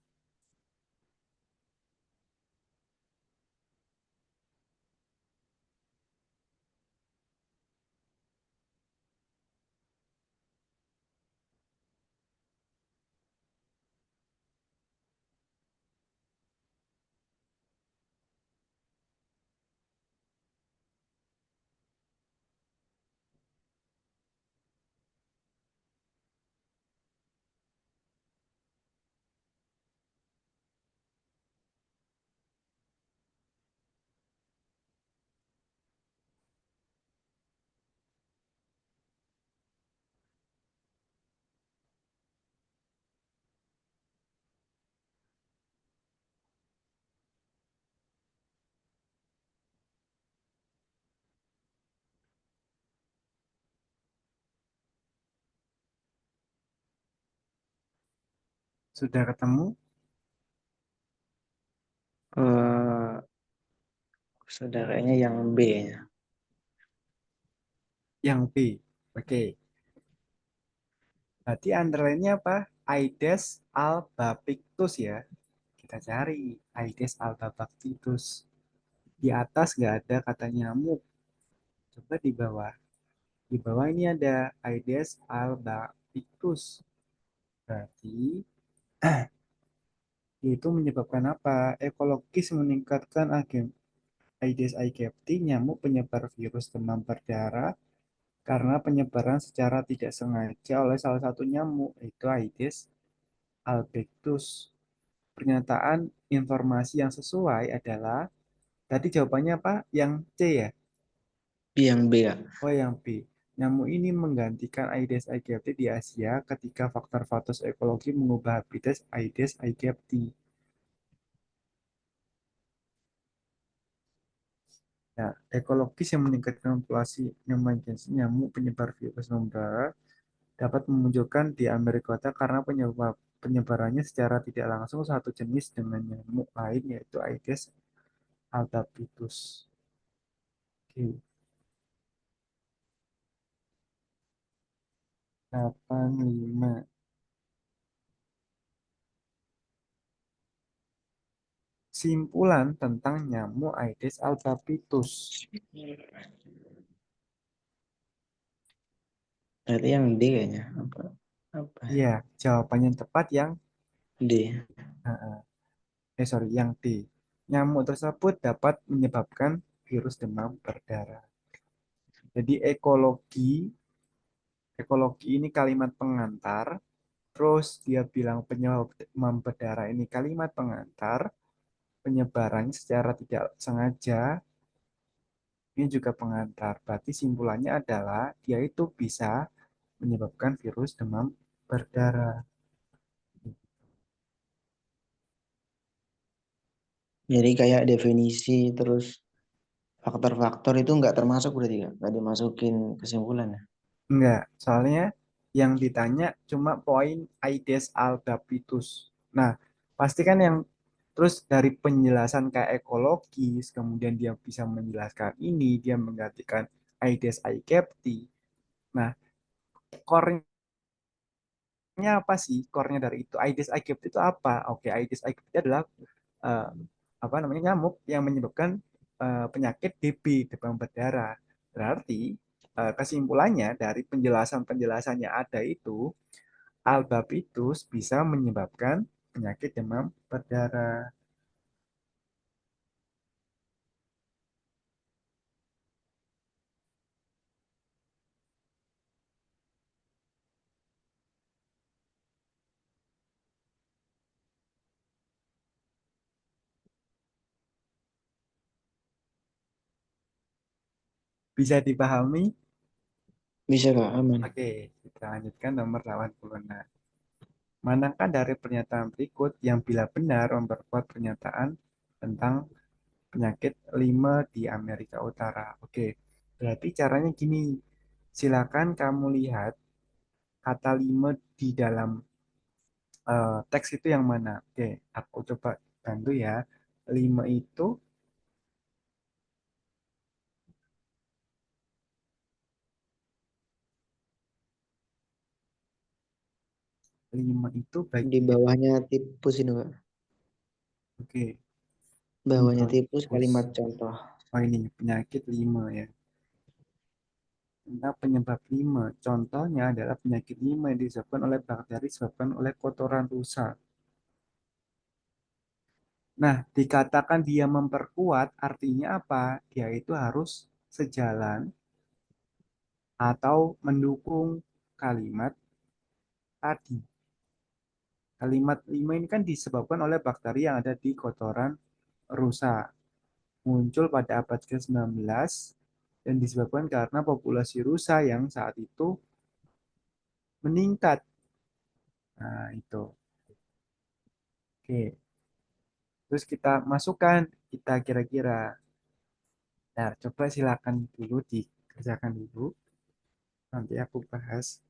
Sudah ketemu Eh, saudaranya yang B nya. yang B. Oke, berarti underline-nya apa? Aedes albopictus ya. Kita cari Aedes albopictus. Di atas nggak ada kata nyamuk. Coba di bawah. Di bawah ini ada Aedes albopictus. Berarti itu menyebabkan apa? Ekologis meningkatkan agen Aedes aegypti, nyamuk penyebar virus demam berdarah karena penyebaran secara tidak sengaja oleh salah satu nyamuk, yaitu Aedes albopictus. Pernyataan informasi yang sesuai adalah tadi jawabannya apa? Yang C ya? Yang B ya. Oh, yang B. Nyamuk ini menggantikan Aedes aegypti di Asia ketika faktor fatus ekologi mengubah habitat Aedes aegypti. Ya, ekologis yang meningkatkan populasi nyamuk penyebar virus membawa dapat memunculkan di Amerika Utara karena penyebarannya secara tidak langsung satu jenis dengan nyamuk lain yaitu Aedes albopictus. Oke, 85. Simpulan tentang nyamuk Aedes albopictus. Berarti yang D kayaknya. Apa? Iya, jawabannya yang tepat yang D. sorry, yang D. Nyamuk tersebut dapat menyebabkan virus demam berdarah. Jadi ekologi ini kalimat pengantar, terus dia bilang penyebab demam berdarah ini kalimat pengantar, penyebarannya secara tidak sengaja ini juga pengantar. Berarti simpulannya adalah dia itu bisa menyebabkan virus demam berdarah. Jadi kayak definisi terus faktor-faktor itu nggak termasuk berarti kan? Nggak dimasukin kesimpulan ya? Enggak, soalnya yang ditanya cuma poin Aedes albopictus. Nah, pasti kan yang terus dari penjelasan kayak ekologis, kemudian dia bisa menjelaskan ini, dia menggantikan Aedes aegypti. Nah, core apa sih? Core-nya dari itu Aedes aegypti itu apa? Oke, Aedes aegypti adalah eh, apa namanya nyamuk yang menyebabkan penyakit DB, demam berdarah. Berarti kesimpulannya dari penjelasan-penjelasannya ada itu albapitus bisa menyebabkan penyakit demam berdarah. Bisa dipahami? Bisa Kak, aman. Oke, kita lanjutkan nomor 86. Manakah dari pernyataan berikut yang bila benar memperkuat pernyataan tentang penyakit lima di Amerika Utara? Oke, berarti caranya gini. Silakan kamu lihat kata lima di dalam teks itu yang mana. Oke, aku coba bantu ya. Lima itu, lima itu Di bagian. bawahnya tipus ini Kak. Oke, Bawahnya contoh tipus tipus. kalimat contoh. Oh ini penyakit lima ya. Tentang penyebab lima. Contohnya adalah penyakit lima yang disebabkan oleh bakteri disebabkan oleh kotoran rusa. Nah, dikatakan dia memperkuat artinya apa? Dia itu harus sejalan atau mendukung kalimat tadi. Kalimat lima ini kan disebabkan oleh bakteri yang ada di kotoran rusa. Muncul pada abad ke-19 dan disebabkan karena populasi rusa yang saat itu meningkat. Nah, itu. Oke. Terus kita masukkan, kita kira-kira. Nah, coba silakan dulu dikerjakan dulu. Nanti aku bahas.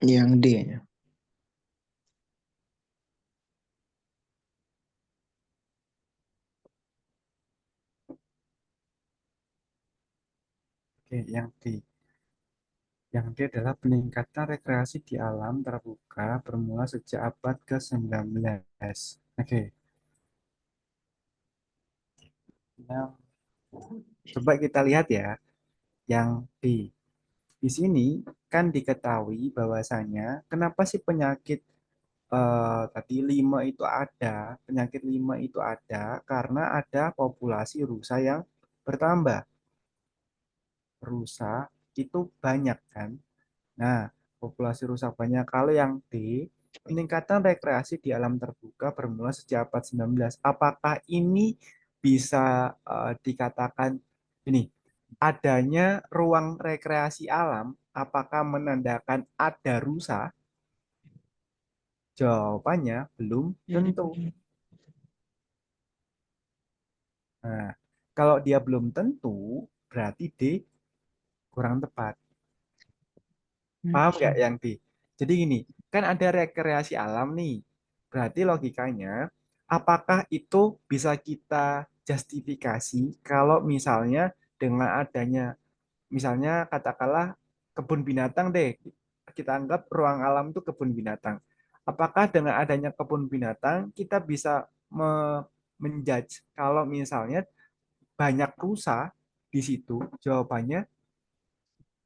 Yang D ya. Oke, yang D. Yang D adalah peningkatan rekreasi di alam terbuka bermula sejak abad ke-19. Oke, nah, coba kita lihat ya, yang D. Di sini kan diketahui bahwasanya kenapa sih penyakit tadi lima itu ada, penyakit lima itu ada karena ada populasi rusa yang bertambah. Rusa itu banyak kan. Nah, populasi rusa banyak. Kalau yang D, peningkatan rekreasi di alam terbuka bermula sejak abad 19. Apakah ini bisa dikatakan ini adanya ruang rekreasi alam? Apakah menandakan ada rusa? Jawabannya belum tentu. Nah, kalau dia belum tentu, berarti D kurang tepat. Paham nggak yang D? Jadi gini, kan ada rekreasi alam nih. Berarti logikanya, apakah itu bisa kita justifikasi kalau misalnya dengan adanya, misalnya katakanlah kebun binatang deh, kita anggap ruang alam itu kebun binatang. Apakah dengan adanya kebun binatang kita bisa menjudge kalau misalnya banyak rusa di situ? Jawabannya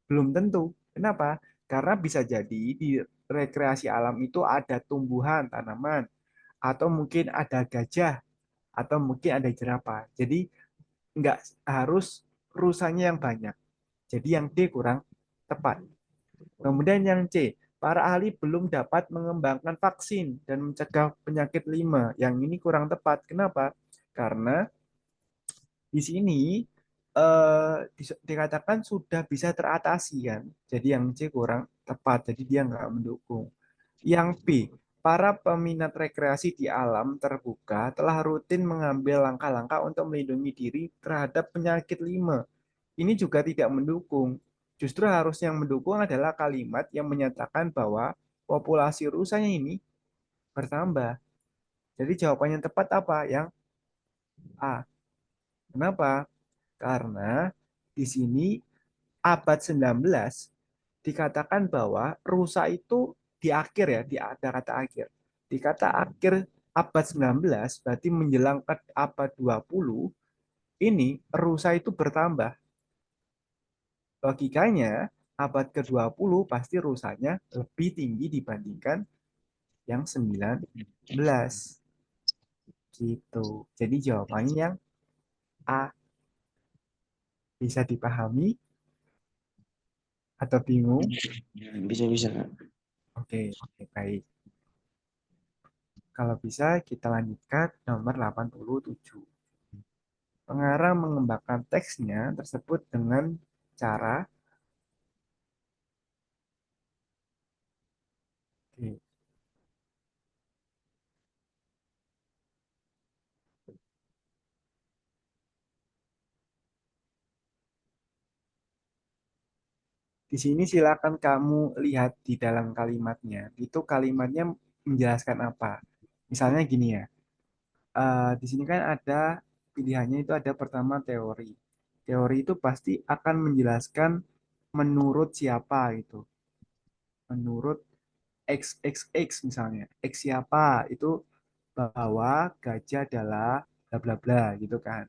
belum tentu. Kenapa? Karena bisa jadi di rekreasi alam itu ada tumbuhan, tanaman, atau mungkin ada gajah, atau mungkin ada jerapah. Jadi nggak harus rusanya yang banyak. Jadi yang D kurang tepat. Kemudian yang C, para ahli belum dapat mengembangkan vaksin dan mencegah penyakit lima. Yang ini kurang tepat. Kenapa? Karena di sini dikatakan sudah bisa teratasi kan. Jadi yang C kurang tepat, jadi dia nggak mendukung. Yang B, para peminat rekreasi di alam terbuka telah rutin mengambil langkah-langkah untuk melindungi diri terhadap penyakit lima. Ini juga tidak mendukung. Justru harus yang mendukung adalah kalimat yang menyatakan bahwa populasi rusanya ini bertambah. Jadi jawabannya tepat apa? Yang A. Kenapa? Karena di sini abad 19 dikatakan bahwa rusa itu di akhir ya, di ada kata akhir. Di kata akhir abad 19 berarti menjelang ke abad 20 ini rusa itu bertambah. Logikanya abad ke-20 pasti rusanya lebih tinggi dibandingkan yang 19 gitu. Jadi jawabannya yang A. Bisa dipahami atau bingung? Bisa-bisa, Kak. Oke, oke, baik. Kalau bisa kita lanjutkan nomor 87. Pengarang mengembangkan teksnya tersebut dengan cara oke, di sini silakan kamu lihat di dalam kalimatnya. Itu kalimatnya menjelaskan apa? Misalnya gini ya. Di sini kan ada pilihannya itu ada pertama teori. Teori itu pasti akan menjelaskan menurut siapa itu. Menurut XXX misalnya. X siapa itu bahwa gajah adalah bla bla bla gitu kan.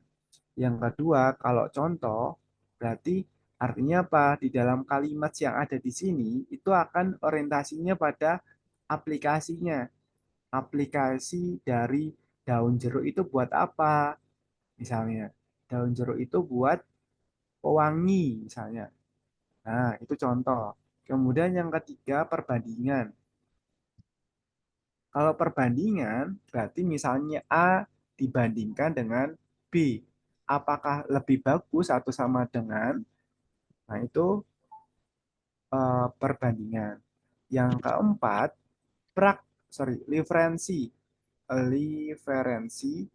Yang kedua, kalau contoh berarti artinya apa? Di dalam kalimat yang ada di sini itu akan orientasinya pada aplikasinya. Aplikasi dari daun jeruk itu buat apa? Misalnya, daun jeruk itu buat pewangi misalnya. Nah, itu contoh. Kemudian yang ketiga, perbandingan. Kalau perbandingan, berarti misalnya A dibandingkan dengan B. Apakah lebih bagus atau sama dengan? Nah, itu perbandingan. Yang keempat, liferensi. Liferensi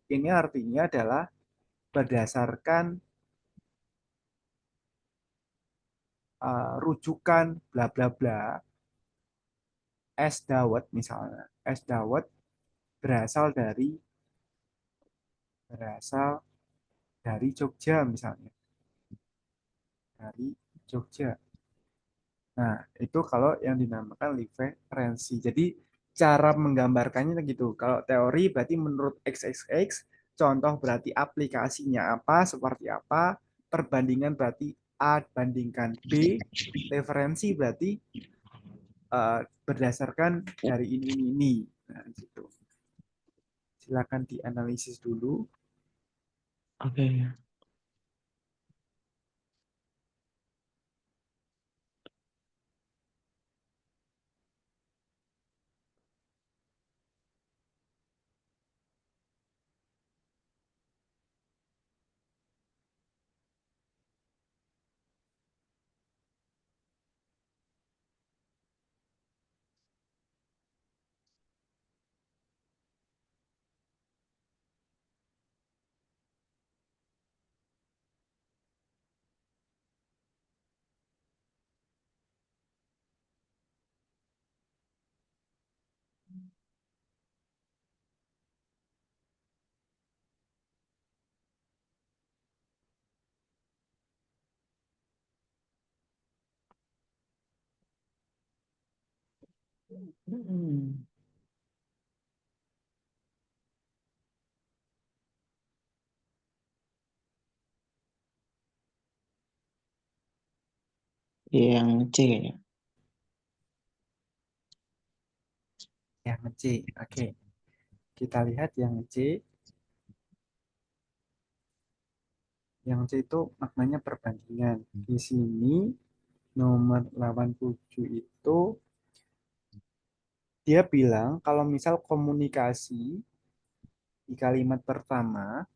ini artinya adalah berdasarkan rujukan bla bla bla. Es dawet misalnya. Es dawet berasal dari berasal dari Jogja misalnya. Dari Jogja. Nah, itu kalau yang dinamakan referensi. Jadi cara menggambarkannya gitu. Kalau teori berarti menurut XXX, contoh berarti aplikasinya apa, seperti apa, perbandingan berarti A bandingkan B, referensi berarti berdasarkan dari ini. Nah, gitu. Silakan dianalisis dulu. Oke. Hmm. Yang C kayaknya. Yang C. Oke, kita lihat yang C. Yang C itu maknanya perbandingan. Di sini nomor 87 itu dia bilang kalau misal komunikasi di kalimat pertama,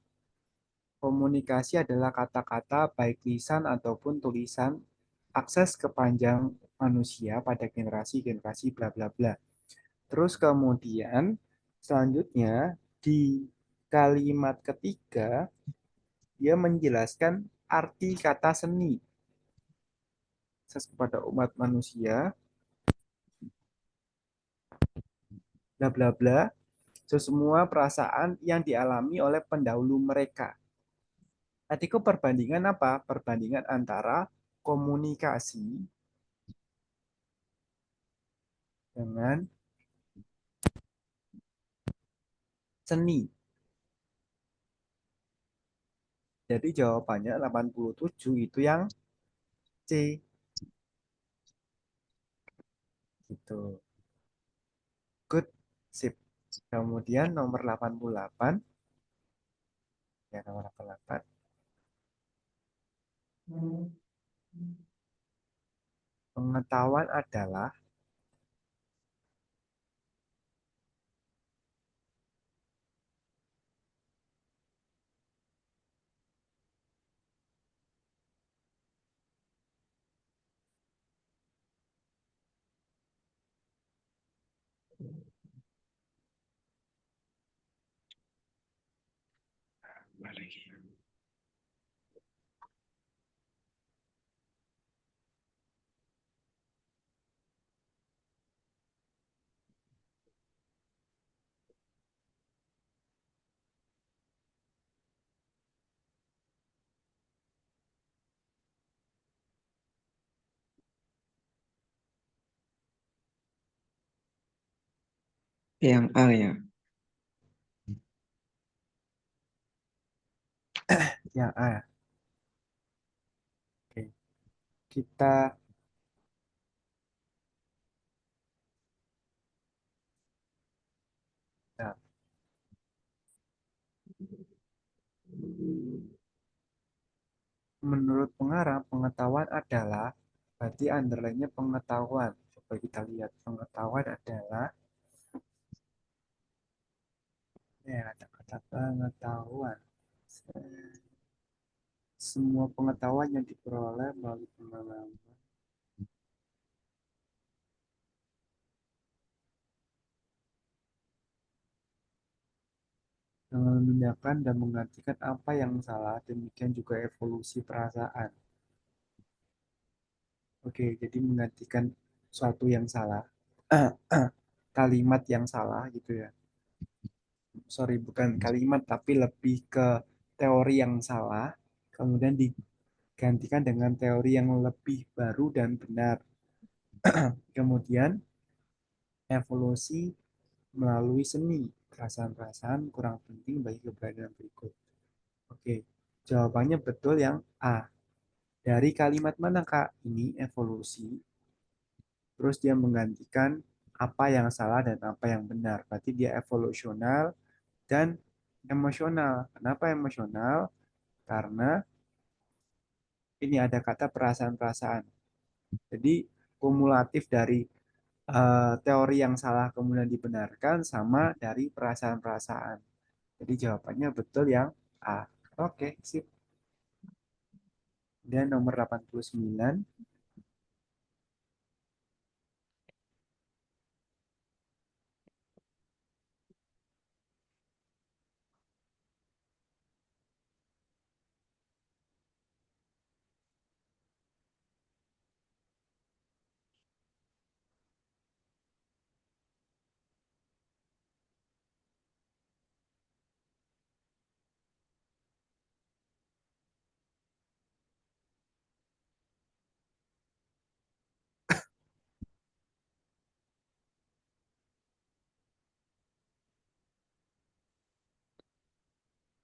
komunikasi adalah kata-kata baik lisan ataupun tulisan akses kepanjang manusia pada generasi-generasi bla bla bla. Terus kemudian selanjutnya di kalimat ketiga dia menjelaskan arti kata seni akses kepada umat manusia bla bla bla. Semua perasaan yang dialami oleh pendahulu mereka. Tadi itu perbandingan apa? Perbandingan antara komunikasi dengan seni. Jadi jawabannya 87 itu yang C. Gitu. Good. Sip. Kemudian nomor 88. Ya, nomor 88. Pengetahuan adalah Yang A ya. yang A. Oke. Kita nah, menurut pengarang pengetahuan adalah berarti underline-nya pengetahuan. Coba kita lihat pengetahuan adalah ya kata-kata pengetahuan. Semua pengetahuan yang diperoleh melalui pengalaman memindahkan dan menggantikan apa yang salah, demikian juga evolusi perasaan. Oke, jadi menggantikan suatu yang salah, kalimat yang salah gitu ya. Sorry, bukan kalimat, tapi lebih ke teori yang salah, kemudian digantikan dengan teori yang lebih baru dan benar. Kemudian evolusi melalui seni, perasaan-perasaan kurang penting bagi keberadaan berikut. Oke, jawabannya betul yang A. Dari kalimat mana Kak? Ini evolusi. Terus dia menggantikan apa yang salah dan apa yang benar. Berarti dia evolusional dan emosional. Kenapa emosional? Karena ini ada kata perasaan-perasaan. Jadi kumulatif dari teori yang salah kemudian dibenarkan sama dari perasaan-perasaan. Jadi jawabannya betul yang A. Oke, sip. Dan nomor 89,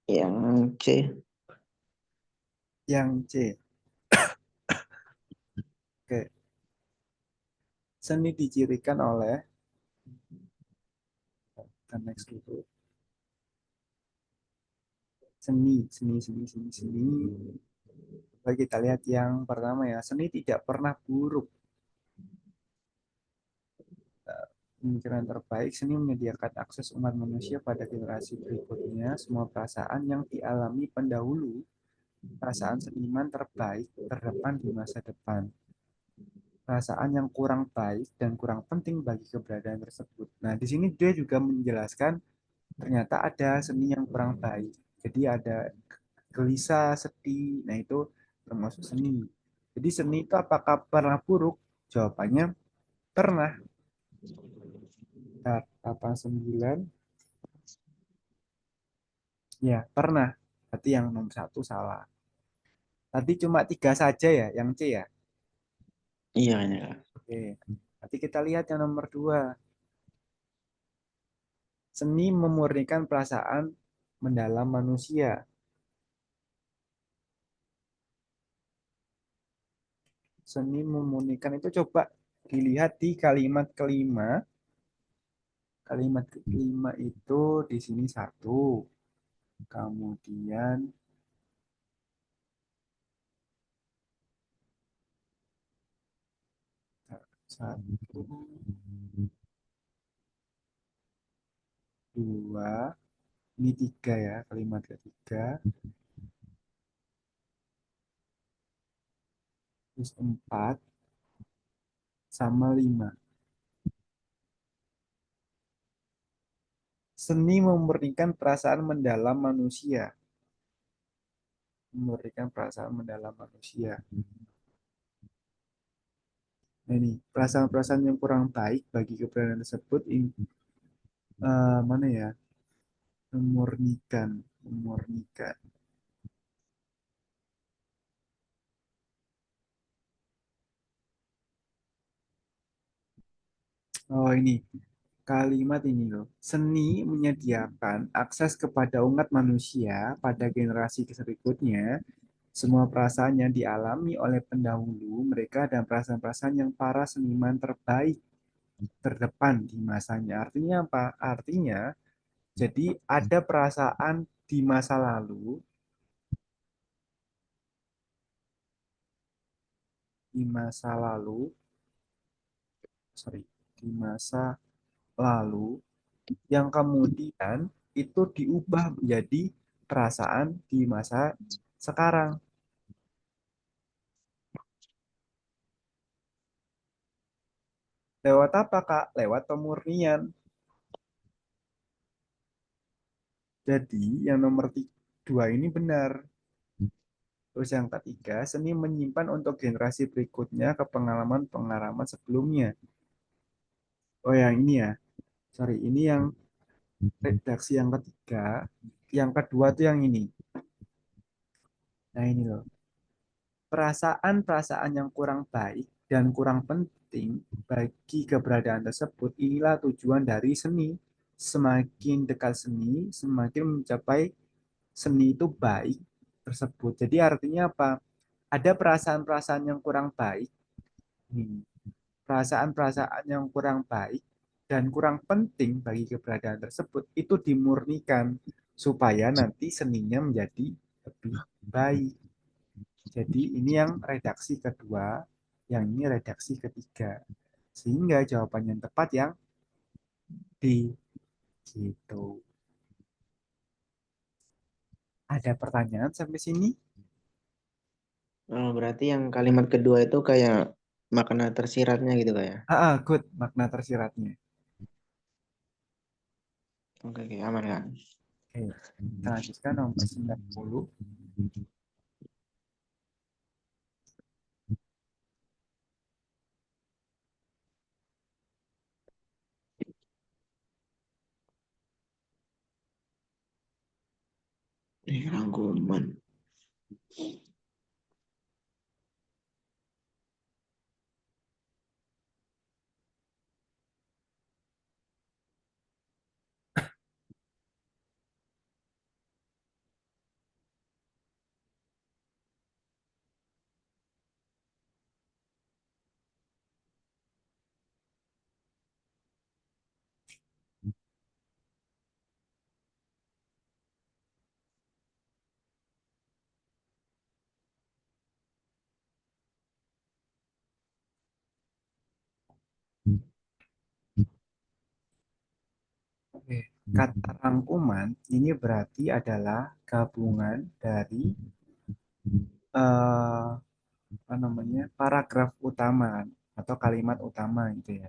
Yang C. yang C. Oke, seni dicirikan oleh, kita next dulu. Seni. Coba kita lihat yang pertama ya. Seni tidak pernah buruk. Pemikiran terbaik, seni menyediakan akses umat manusia pada generasi berikutnya. Semua perasaan yang dialami pendahulu, perasaan seniman terbaik terdepan di masa depan. Perasaan yang kurang baik dan kurang penting bagi keberadaan tersebut. Nah, di sini dia juga menjelaskan ternyata ada seni yang kurang baik. Jadi ada gelisah, sedih. Nah, itu termasuk seni. Jadi seni itu apakah pernah buruk? Jawabannya pernah. Nah, 89, ya pernah. Berarti yang nomor satu salah. Tadi cuma tiga saja ya, yang C ya. Iya, ya. Oke. Nanti kita lihat yang nomor dua. Seni memurnikan perasaan mendalam manusia. Seni memurnikan itu coba dilihat di kalimat kelima. Kalimat kelima itu di sini satu. Kemudian satu, dua, ini tiga ya, kalimat ketiga. Terus empat sama lima. Seni memurnikan perasaan mendalam manusia. Memurnikan perasaan mendalam manusia. Nah ini, perasaan-perasaan yang kurang baik bagi keberadaan tersebut, mana ya? Memurnikan, memurnikan. Oh ini, kalimat ini loh. Seni menyediakan akses kepada umat manusia pada generasi berikutnya. Semua perasaan yang dialami oleh pendahulu mereka dan perasaan-perasaan yang para seniman terbaik terdepan di masanya. Artinya apa? Artinya jadi ada perasaan di masa lalu, di masa lalu, sorry, di masa lalu yang kemudian itu diubah menjadi perasaan di masa sekarang. Lewat apa, Kak? Lewat pemurnian. Jadi yang nomor dua ini benar. Terus yang ketiga, seni menyimpan untuk generasi berikutnya ke pengalaman-pengalaman sebelumnya. Oh yang ini ya, sorry, ini yang redaksi yang ketiga. Yang kedua tuh yang ini. Nah ini loh, perasaan-perasaan yang kurang baik dan kurang penting penting bagi keberadaan tersebut, inilah tujuan dari seni. Semakin dekat seni, semakin mencapai seni itu baik tersebut. Jadi artinya apa? Ada perasaan-perasaan yang kurang baik, nih, perasaan-perasaan yang kurang baik dan kurang penting bagi keberadaan tersebut itu dimurnikan supaya nanti seninya menjadi lebih baik. Jadi ini yang redaksi kedua, yang ini redaksi ketiga. Sehingga jawaban yang tepat yang D gitu. Ada pertanyaan sampai sini? Oh, berarti yang kalimat kedua itu kayak makna tersiratnya gitu kayak. Good, makna tersiratnya. Oke, oke, aman kan? Oke, kita lanjutkan nomor 90. Rangkuman. Oke, kata rangkuman ini berarti adalah gabungan dari apa namanya paragraf utama kan, atau kalimat utama gitu ya.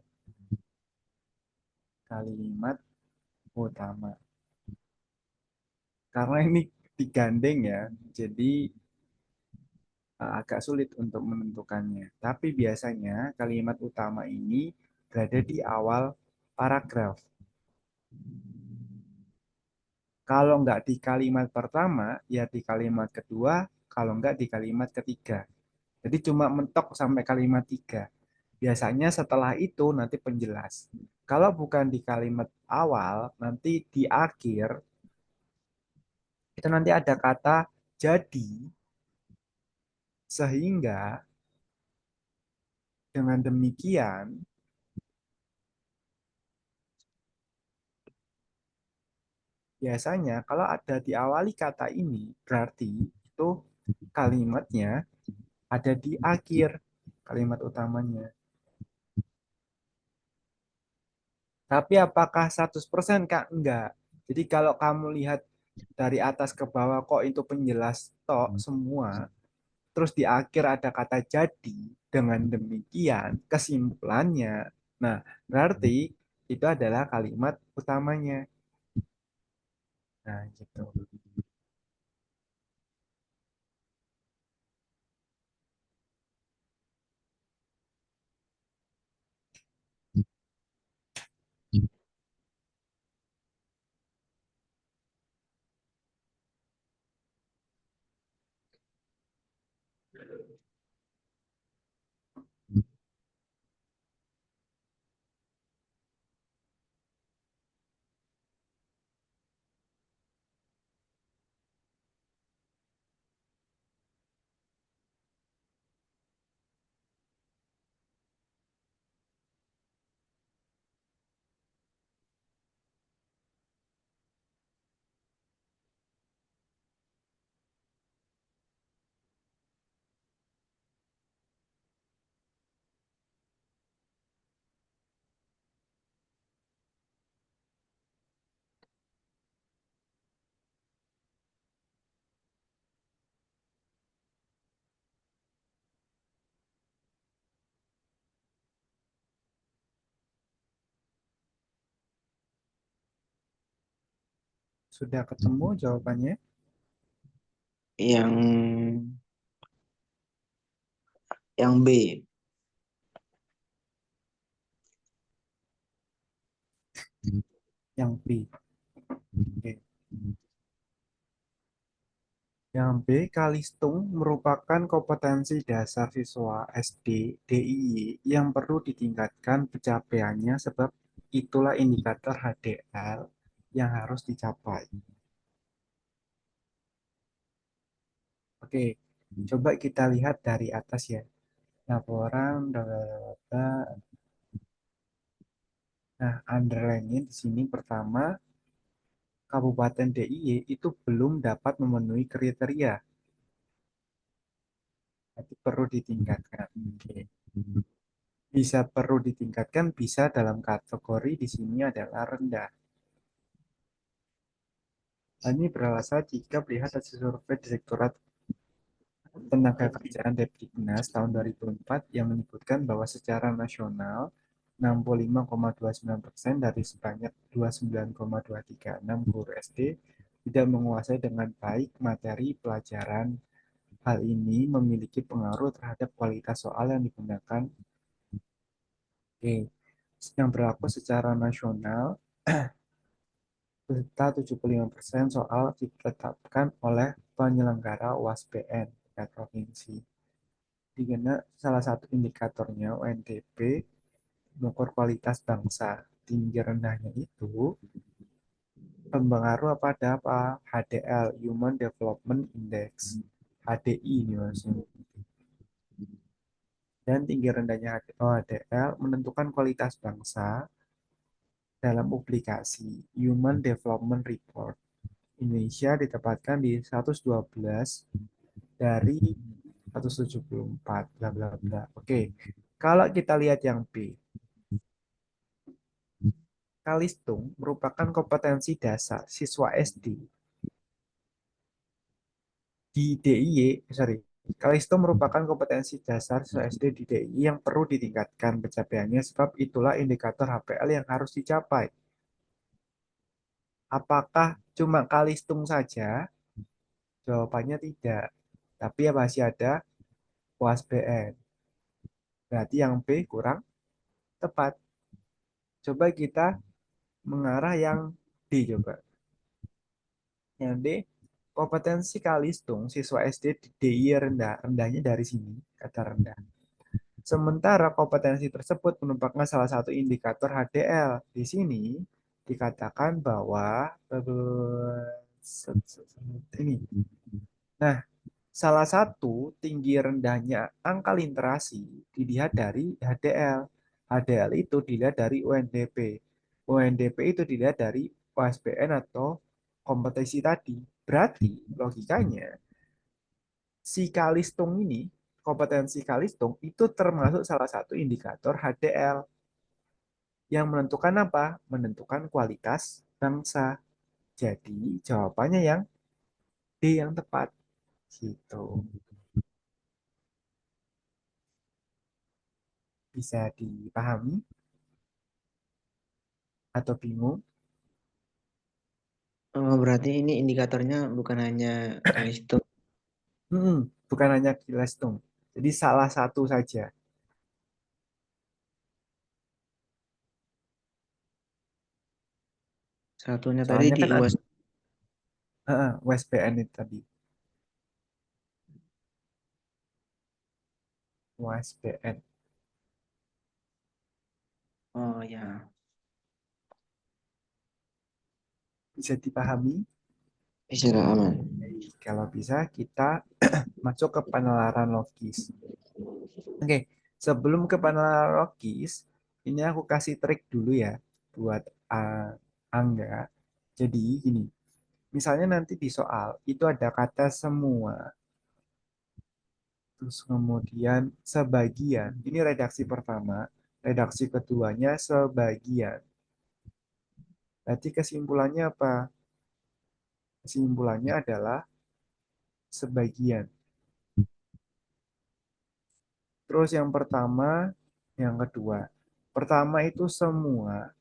Kalimat utama. Karena ini digandeng ya, jadi agak sulit untuk menentukannya. Tapi biasanya kalimat utama ini berada di awal paragraf. Kalau nggak di kalimat pertama, ya di kalimat kedua, kalau nggak di kalimat ketiga. Jadi cuma mentok sampai kalimat tiga. Biasanya setelah itu nanti penjelas. Kalau bukan di kalimat awal, nanti di akhir, itu nanti ada kata jadi, sehingga dengan demikian, biasanya kalau ada diawali kata ini, berarti itu kalimatnya ada di akhir kalimat utamanya. Tapi apakah 100% Kak? Enggak. Jadi kalau kamu lihat dari atas ke bawah kok itu penjelas tok semua, terus di akhir ada kata jadi, dengan demikian kesimpulannya. Nah, berarti itu adalah kalimat utamanya. Nah, gitu. Sudah ketemu jawabannya? Yang yang B. Yang B. Oke. Yang B, Kalistung merupakan kompetensi dasar siswa SD DIY yang perlu ditingkatkan pencapaiannya sebab itulah indikator HDL yang harus dicapai. Oke, coba kita lihat dari atas ya. Laporan, bla, bla, bla, bla. Nah, underline-nya di sini pertama, Kabupaten DIY itu belum dapat memenuhi kriteria. Jadi perlu ditingkatkan. Oke. Bisa perlu ditingkatkan, bisa dalam kategori di sini adalah rendah. Hal ini beralasan jika melihat hasil survei Direktorat Tenaga Kerjaan Depdiknas tahun 2004 yang menyebutkan bahwa secara nasional 65,29% dari sebanyak 29,236 guru SD tidak menguasai dengan baik materi pelajaran. Hal ini memiliki pengaruh terhadap kualitas soal yang digunakan. Oke, yang berlaku secara nasional, serta 75% soal ditetapkan oleh penyelenggara UAS-PN tingkat provinsi. Dimana salah satu indikatornya UNDP mengukur kualitas bangsa. Tinggi rendahnya itu mempengaruhi pada apa? HDL, Human Development Index. HDI ini maksudnya. Dan tinggi rendahnya HDL menentukan kualitas bangsa dalam publikasi Human Development Report. Indonesia ditempatkan di 112 dari 174, bla bla bla. Oke, kalau kita lihat yang B, Kalistung merupakan kompetensi dasar siswa SD di DIY, sorry, Kalistung merupakan kompetensi dasar siswa SD di DIY yang perlu ditingkatkan pencapaiannya sebab itulah indikator HPL yang harus dicapai. Apakah cuma Kalistung saja? Jawabannya tidak. Tapi ya masih ada UAS-PN. Berarti yang B kurang tepat. Coba kita mengarah yang D coba. Yang D, kompetensi Kalistung siswa SD di DIY rendah. Rendahnya dari sini, kata rendah. Sementara kompetensi tersebut merupakan salah satu indikator HDL. Di sini dikatakan bahwa ini. Nah, salah satu tinggi rendahnya angka literasi dilihat dari HDL. HDL itu dilihat dari UNDP. UNDP itu dilihat dari OSBN atau kompetensi tadi. Berarti logikanya si Kalistung ini, kompetensi Kalistung itu termasuk salah satu indikator HDL yang menentukan apa? Menentukan kualitas bangsa. Jadi jawabannya yang D yang tepat. Gitu. Bisa dipahami atau bingung? Oh, berarti ini indikatornya bukan hanya Kalistung. Bukan hanya Kalistung. Jadi salah satu saja. Satunya tadi Soalnya di kan ada UAS. USBN itu tadi. USBN. Oh ya, Bisa dipahami? bisa Kak, aman. Kalau bisa kita masuk ke penalaran logis. Oke, sebelum ke penalaran logis, ini aku kasih trik dulu ya buat Angga. Jadi gini, misalnya nanti di soal itu ada kata semua, terus kemudian sebagian. Ini redaksi pertama, redaksi keduanya sebagian. Berarti kesimpulannya apa? Kesimpulannya adalah sebagian. Terus yang pertama, yang kedua. Pertama itu semua,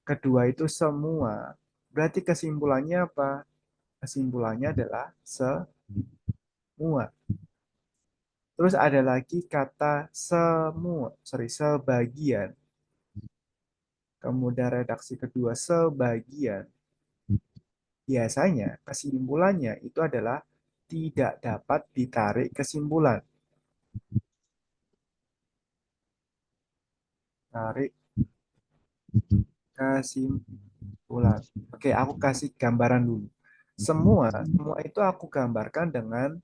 kedua itu semua. Berarti kesimpulannya apa? Kesimpulannya adalah semua. Terus ada lagi kata semua, sorry, sebagian. Kemudian redaksi kedua sebagian. Biasanya kesimpulannya itu adalah tidak dapat ditarik kesimpulan. Tarik kesimpulan. Oke, aku kasih gambaran dulu. Semua itu aku gambarkan dengan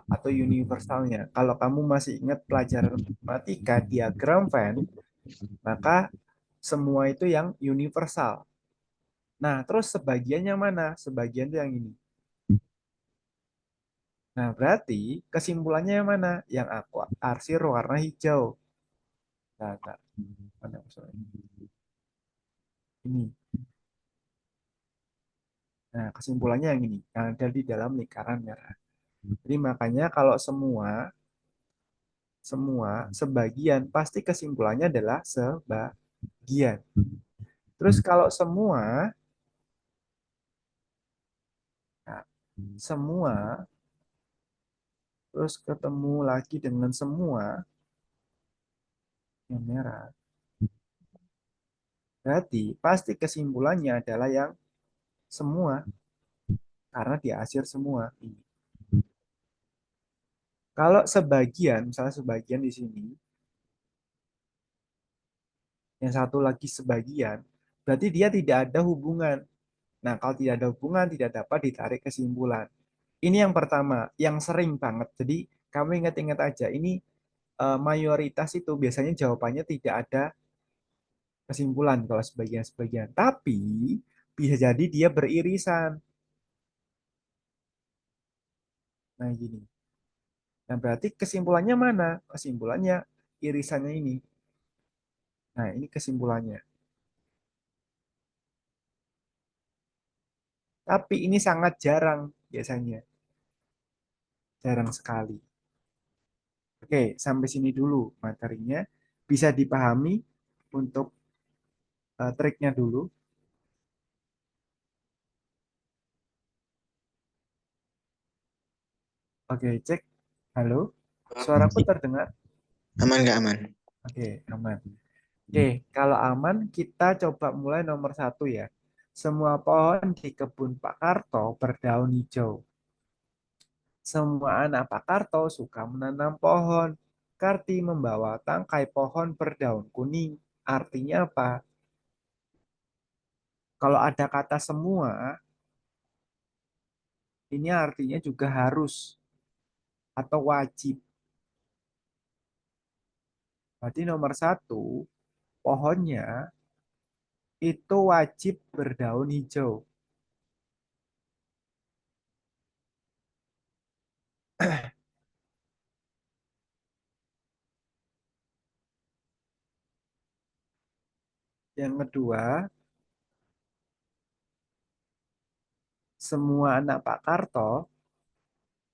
atau universalnya. Kalau kamu masih ingat pelajaran matematika, diagram Venn, maka semua itu yang universal. Nah, terus sebagiannya mana? Sebagian itu yang ini. Nah, berarti kesimpulannya yang mana? Yang aku arsir warna hijau. Nah, mana maksudnya? Ini. Nah, kesimpulannya yang ini. Yang ada di dalam lingkaran merah. Jadi makanya kalau semua sebagian pasti kesimpulannya adalah sebagian. Terus kalau nah, semua terus ketemu lagi dengan semua yang merah. Berarti pasti kesimpulannya adalah yang semua karena diakhir semua. Kalau sebagian, misalnya sebagian di sini, yang satu lagi sebagian, berarti dia tidak ada hubungan. Nah, kalau tidak ada hubungan, tidak dapat ditarik kesimpulan. Ini yang pertama, yang sering banget. Jadi, kamu ingat-ingat aja, ini mayoritas itu biasanya jawabannya tidak ada kesimpulan kalau sebagian-sebagian. Tapi, bisa jadi dia beririsan. Nah, gini. Nah, berarti kesimpulannya mana? Kesimpulannya irisannya ini. Nah, ini kesimpulannya. Tapi ini sangat jarang biasanya. Jarang sekali. Oke, sampai sini dulu materinya. Bisa dipahami untuk triknya dulu. Oke, cek. Halo, suaraku terdengar? Aman nggak aman? Oke, aman. Oke, kalau aman, kita coba mulai nomor satu ya. Semua pohon di kebun Pak Karto berdaun hijau. Semua anak Pak Karto suka menanam pohon. Karti membawa tangkai pohon berdaun kuning. Artinya apa? Kalau ada kata semua, ini artinya juga harus atau wajib. Berarti nomor satu, pohonnya itu wajib berdaun hijau. Yang kedua, semua anak Pak Karto,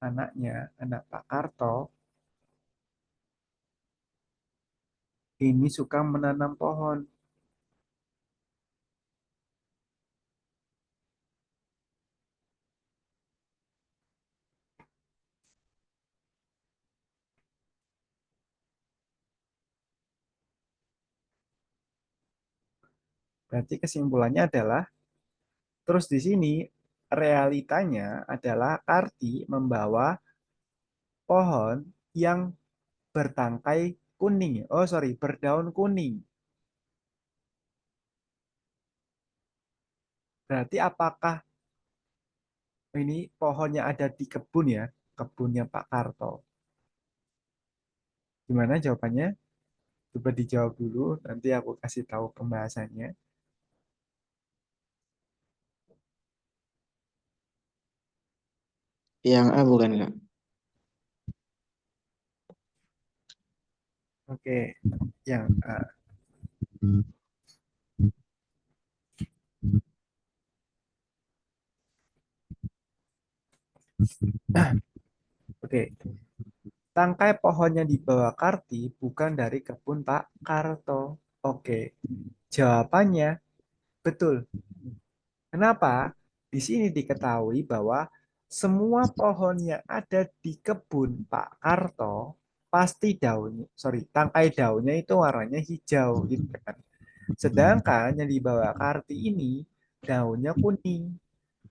anak Pak Karto, ini suka menanam pohon. Berarti kesimpulannya adalah, terus di sini realitanya adalah Karti membawa pohon yang bertangkai kuning. Oh, sorry, berdaun kuning. Berarti apakah ini pohonnya ada di kebun ya? Kebunnya Pak Karto. Gimana jawabannya? Coba dijawab dulu, nanti aku kasih tahu pembahasannya. Yang A bukan nggak? Oke, yang oke. Tangkai pohonnya di bawah Karti bukan dari kebun Pak Karto. Oke, jawabannya betul. Kenapa? Di sini diketahui bahwa semua pohon yang ada di kebun Pak Karto pasti daunnya, sorry, tangkai daunnya itu warnanya hijau, gitu kan. Sedangkan yang di bawah Karti ini daunnya kuning.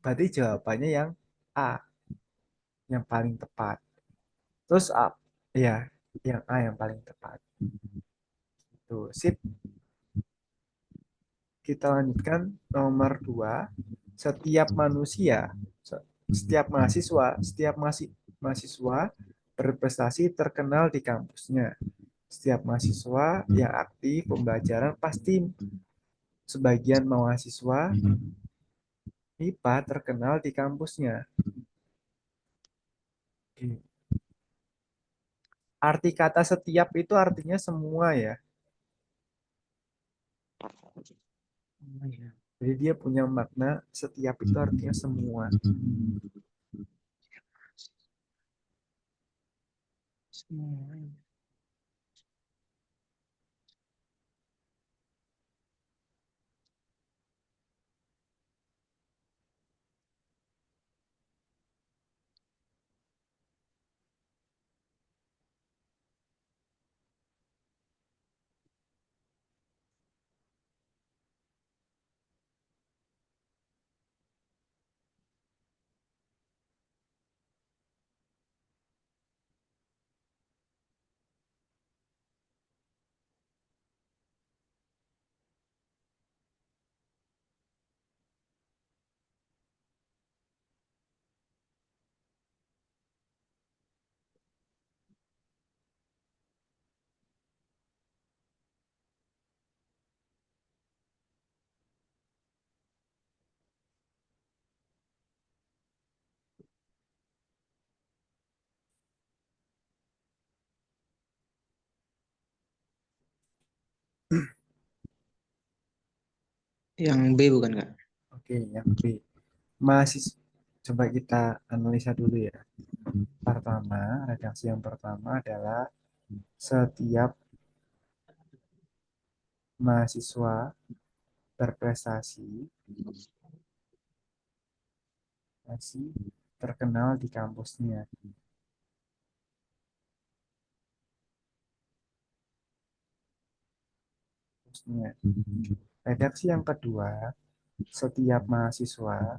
Berarti jawabannya yang A. yang paling tepat. Terus ya, yang A yang paling tepat. Tuh, sip. Kita lanjutkan nomor 2. Setiap manusia, setiap mahasiswa berprestasi terkenal di kampusnya. Setiap mahasiswa yang aktif pembelajaran pasti sebagian mahasiswa IPA terkenal di kampusnya. Arti kata setiap itu artinya semua ya. Oh, iya. Jadi dia punya makna setiap itu artinya semua. Semuanya. Yang B bukan Kak? Oke, yang B. Mahasiswa, coba kita analisa dulu ya. Pertama, redaksi yang pertama adalah setiap mahasiswa berprestasi masih terkenal di kampusnya. Redaksi yang kedua, setiap mahasiswa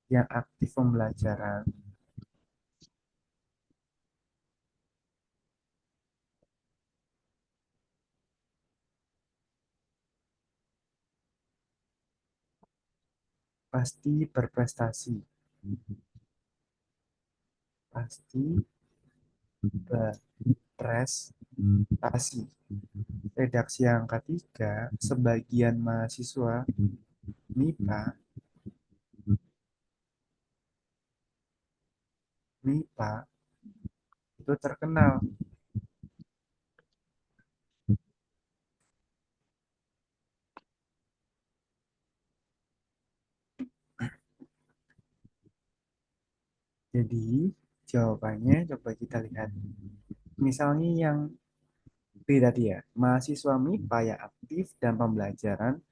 yang aktif pembelajaran pasti berprestasi. Pasti berprestasi. Redaksi yang ketiga, sebagian mahasiswa MIPA MIPA itu terkenal. Jadi jawabannya coba kita lihat. Misalnya yang B tadi ya, mahasiswa MIPA yang aktif dan pembelajaran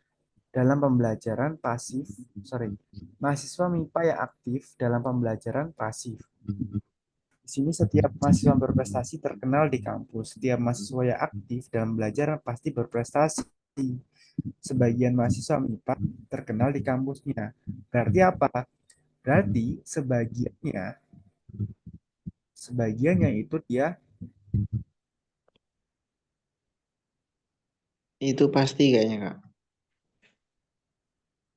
dalam pembelajaran pasif, sorry, mahasiswa MIPA yang aktif dalam pembelajaran pasif. Di sini setiap mahasiswa berprestasi terkenal di kampus. Setiap mahasiswa yang aktif dalam belajar pasti berprestasi. Sebagian mahasiswa MIPA terkenal di kampusnya. Berarti apa? Berarti sebagiannya itu dia. Itu pasti kayaknya Kak.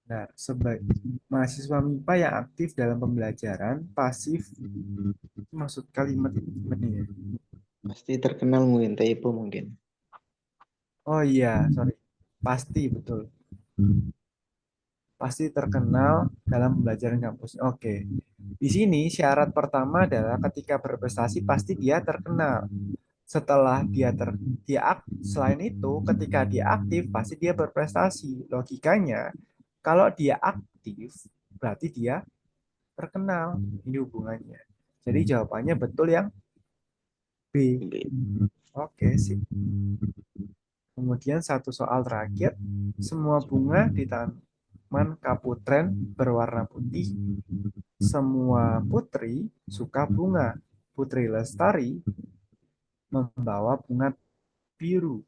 Nah, mahasiswa MIPA yang aktif dalam pembelajaran pasif, maksud kalimat ini gimana ya? Pasti terkenal mungkin, typo mungkin. Oh iya, sorry. Pasti betul. Pasti terkenal dalam pembelajaran kampus. Oke. Di sini syarat pertama adalah ketika berprestasi pasti dia terkenal. Setelah selain itu ketika dia aktif pasti dia berprestasi. Logikanya kalau dia aktif berarti dia terkenal. Ini hubungannya. Jadi jawabannya betul yang B. B. Oke, sih. Kemudian satu soal terakhir, semua bunga di taman kaputren berwarna putih. Semua putri suka bunga. Putri Lestari membawa bunga biru.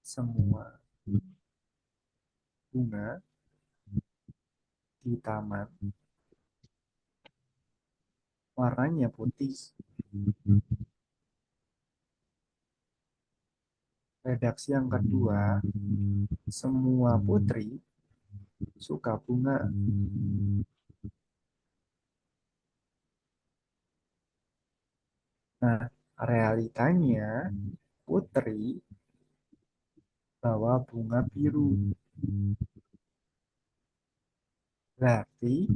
Semua bunga di taman, warnanya putih. Redaksi yang kedua, semua putri suka bunga. Nah, realitanya putri bawa bunga biru. Berarti,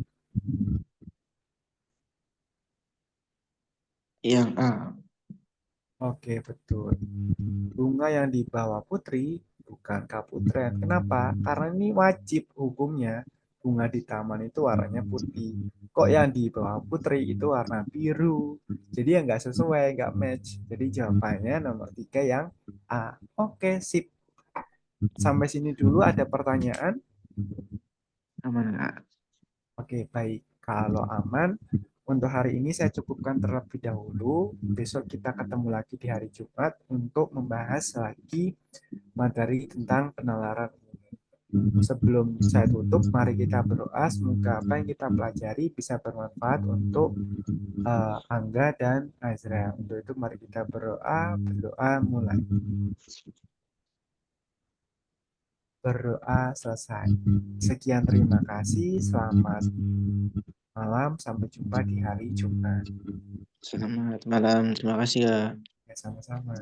Yang A. oke betul. Bunga yang dibawa putri bukan kaputren. Kenapa? Karena ini wajib hukumnya. Bunga di taman itu warnanya putih. Kok yang dibawa putri itu warna biru? Jadi ya nggak sesuai, nggak match. Jadi jawabannya nomor tiga yang A. Oke, sip. Sampai sini dulu ada pertanyaan. Aman Kak. Oke, baik. Kalau aman, untuk hari ini saya cukupkan terlebih dahulu. Besok kita ketemu lagi di hari Jumat untuk membahas lagi materi tentang penalaran. Sebelum saya tutup, mari kita berdoa. Semoga apa yang kita pelajari bisa bermanfaat untuk Angga dan Azra. Untuk itu, mari kita berdoa. Berdoa mulai. Berdoa selesai. Sekian, terima kasih. Selamat malam. Sampai jumpa di hari Jumat. Selamat malam. Terima kasih Kak. Ya, sama-sama.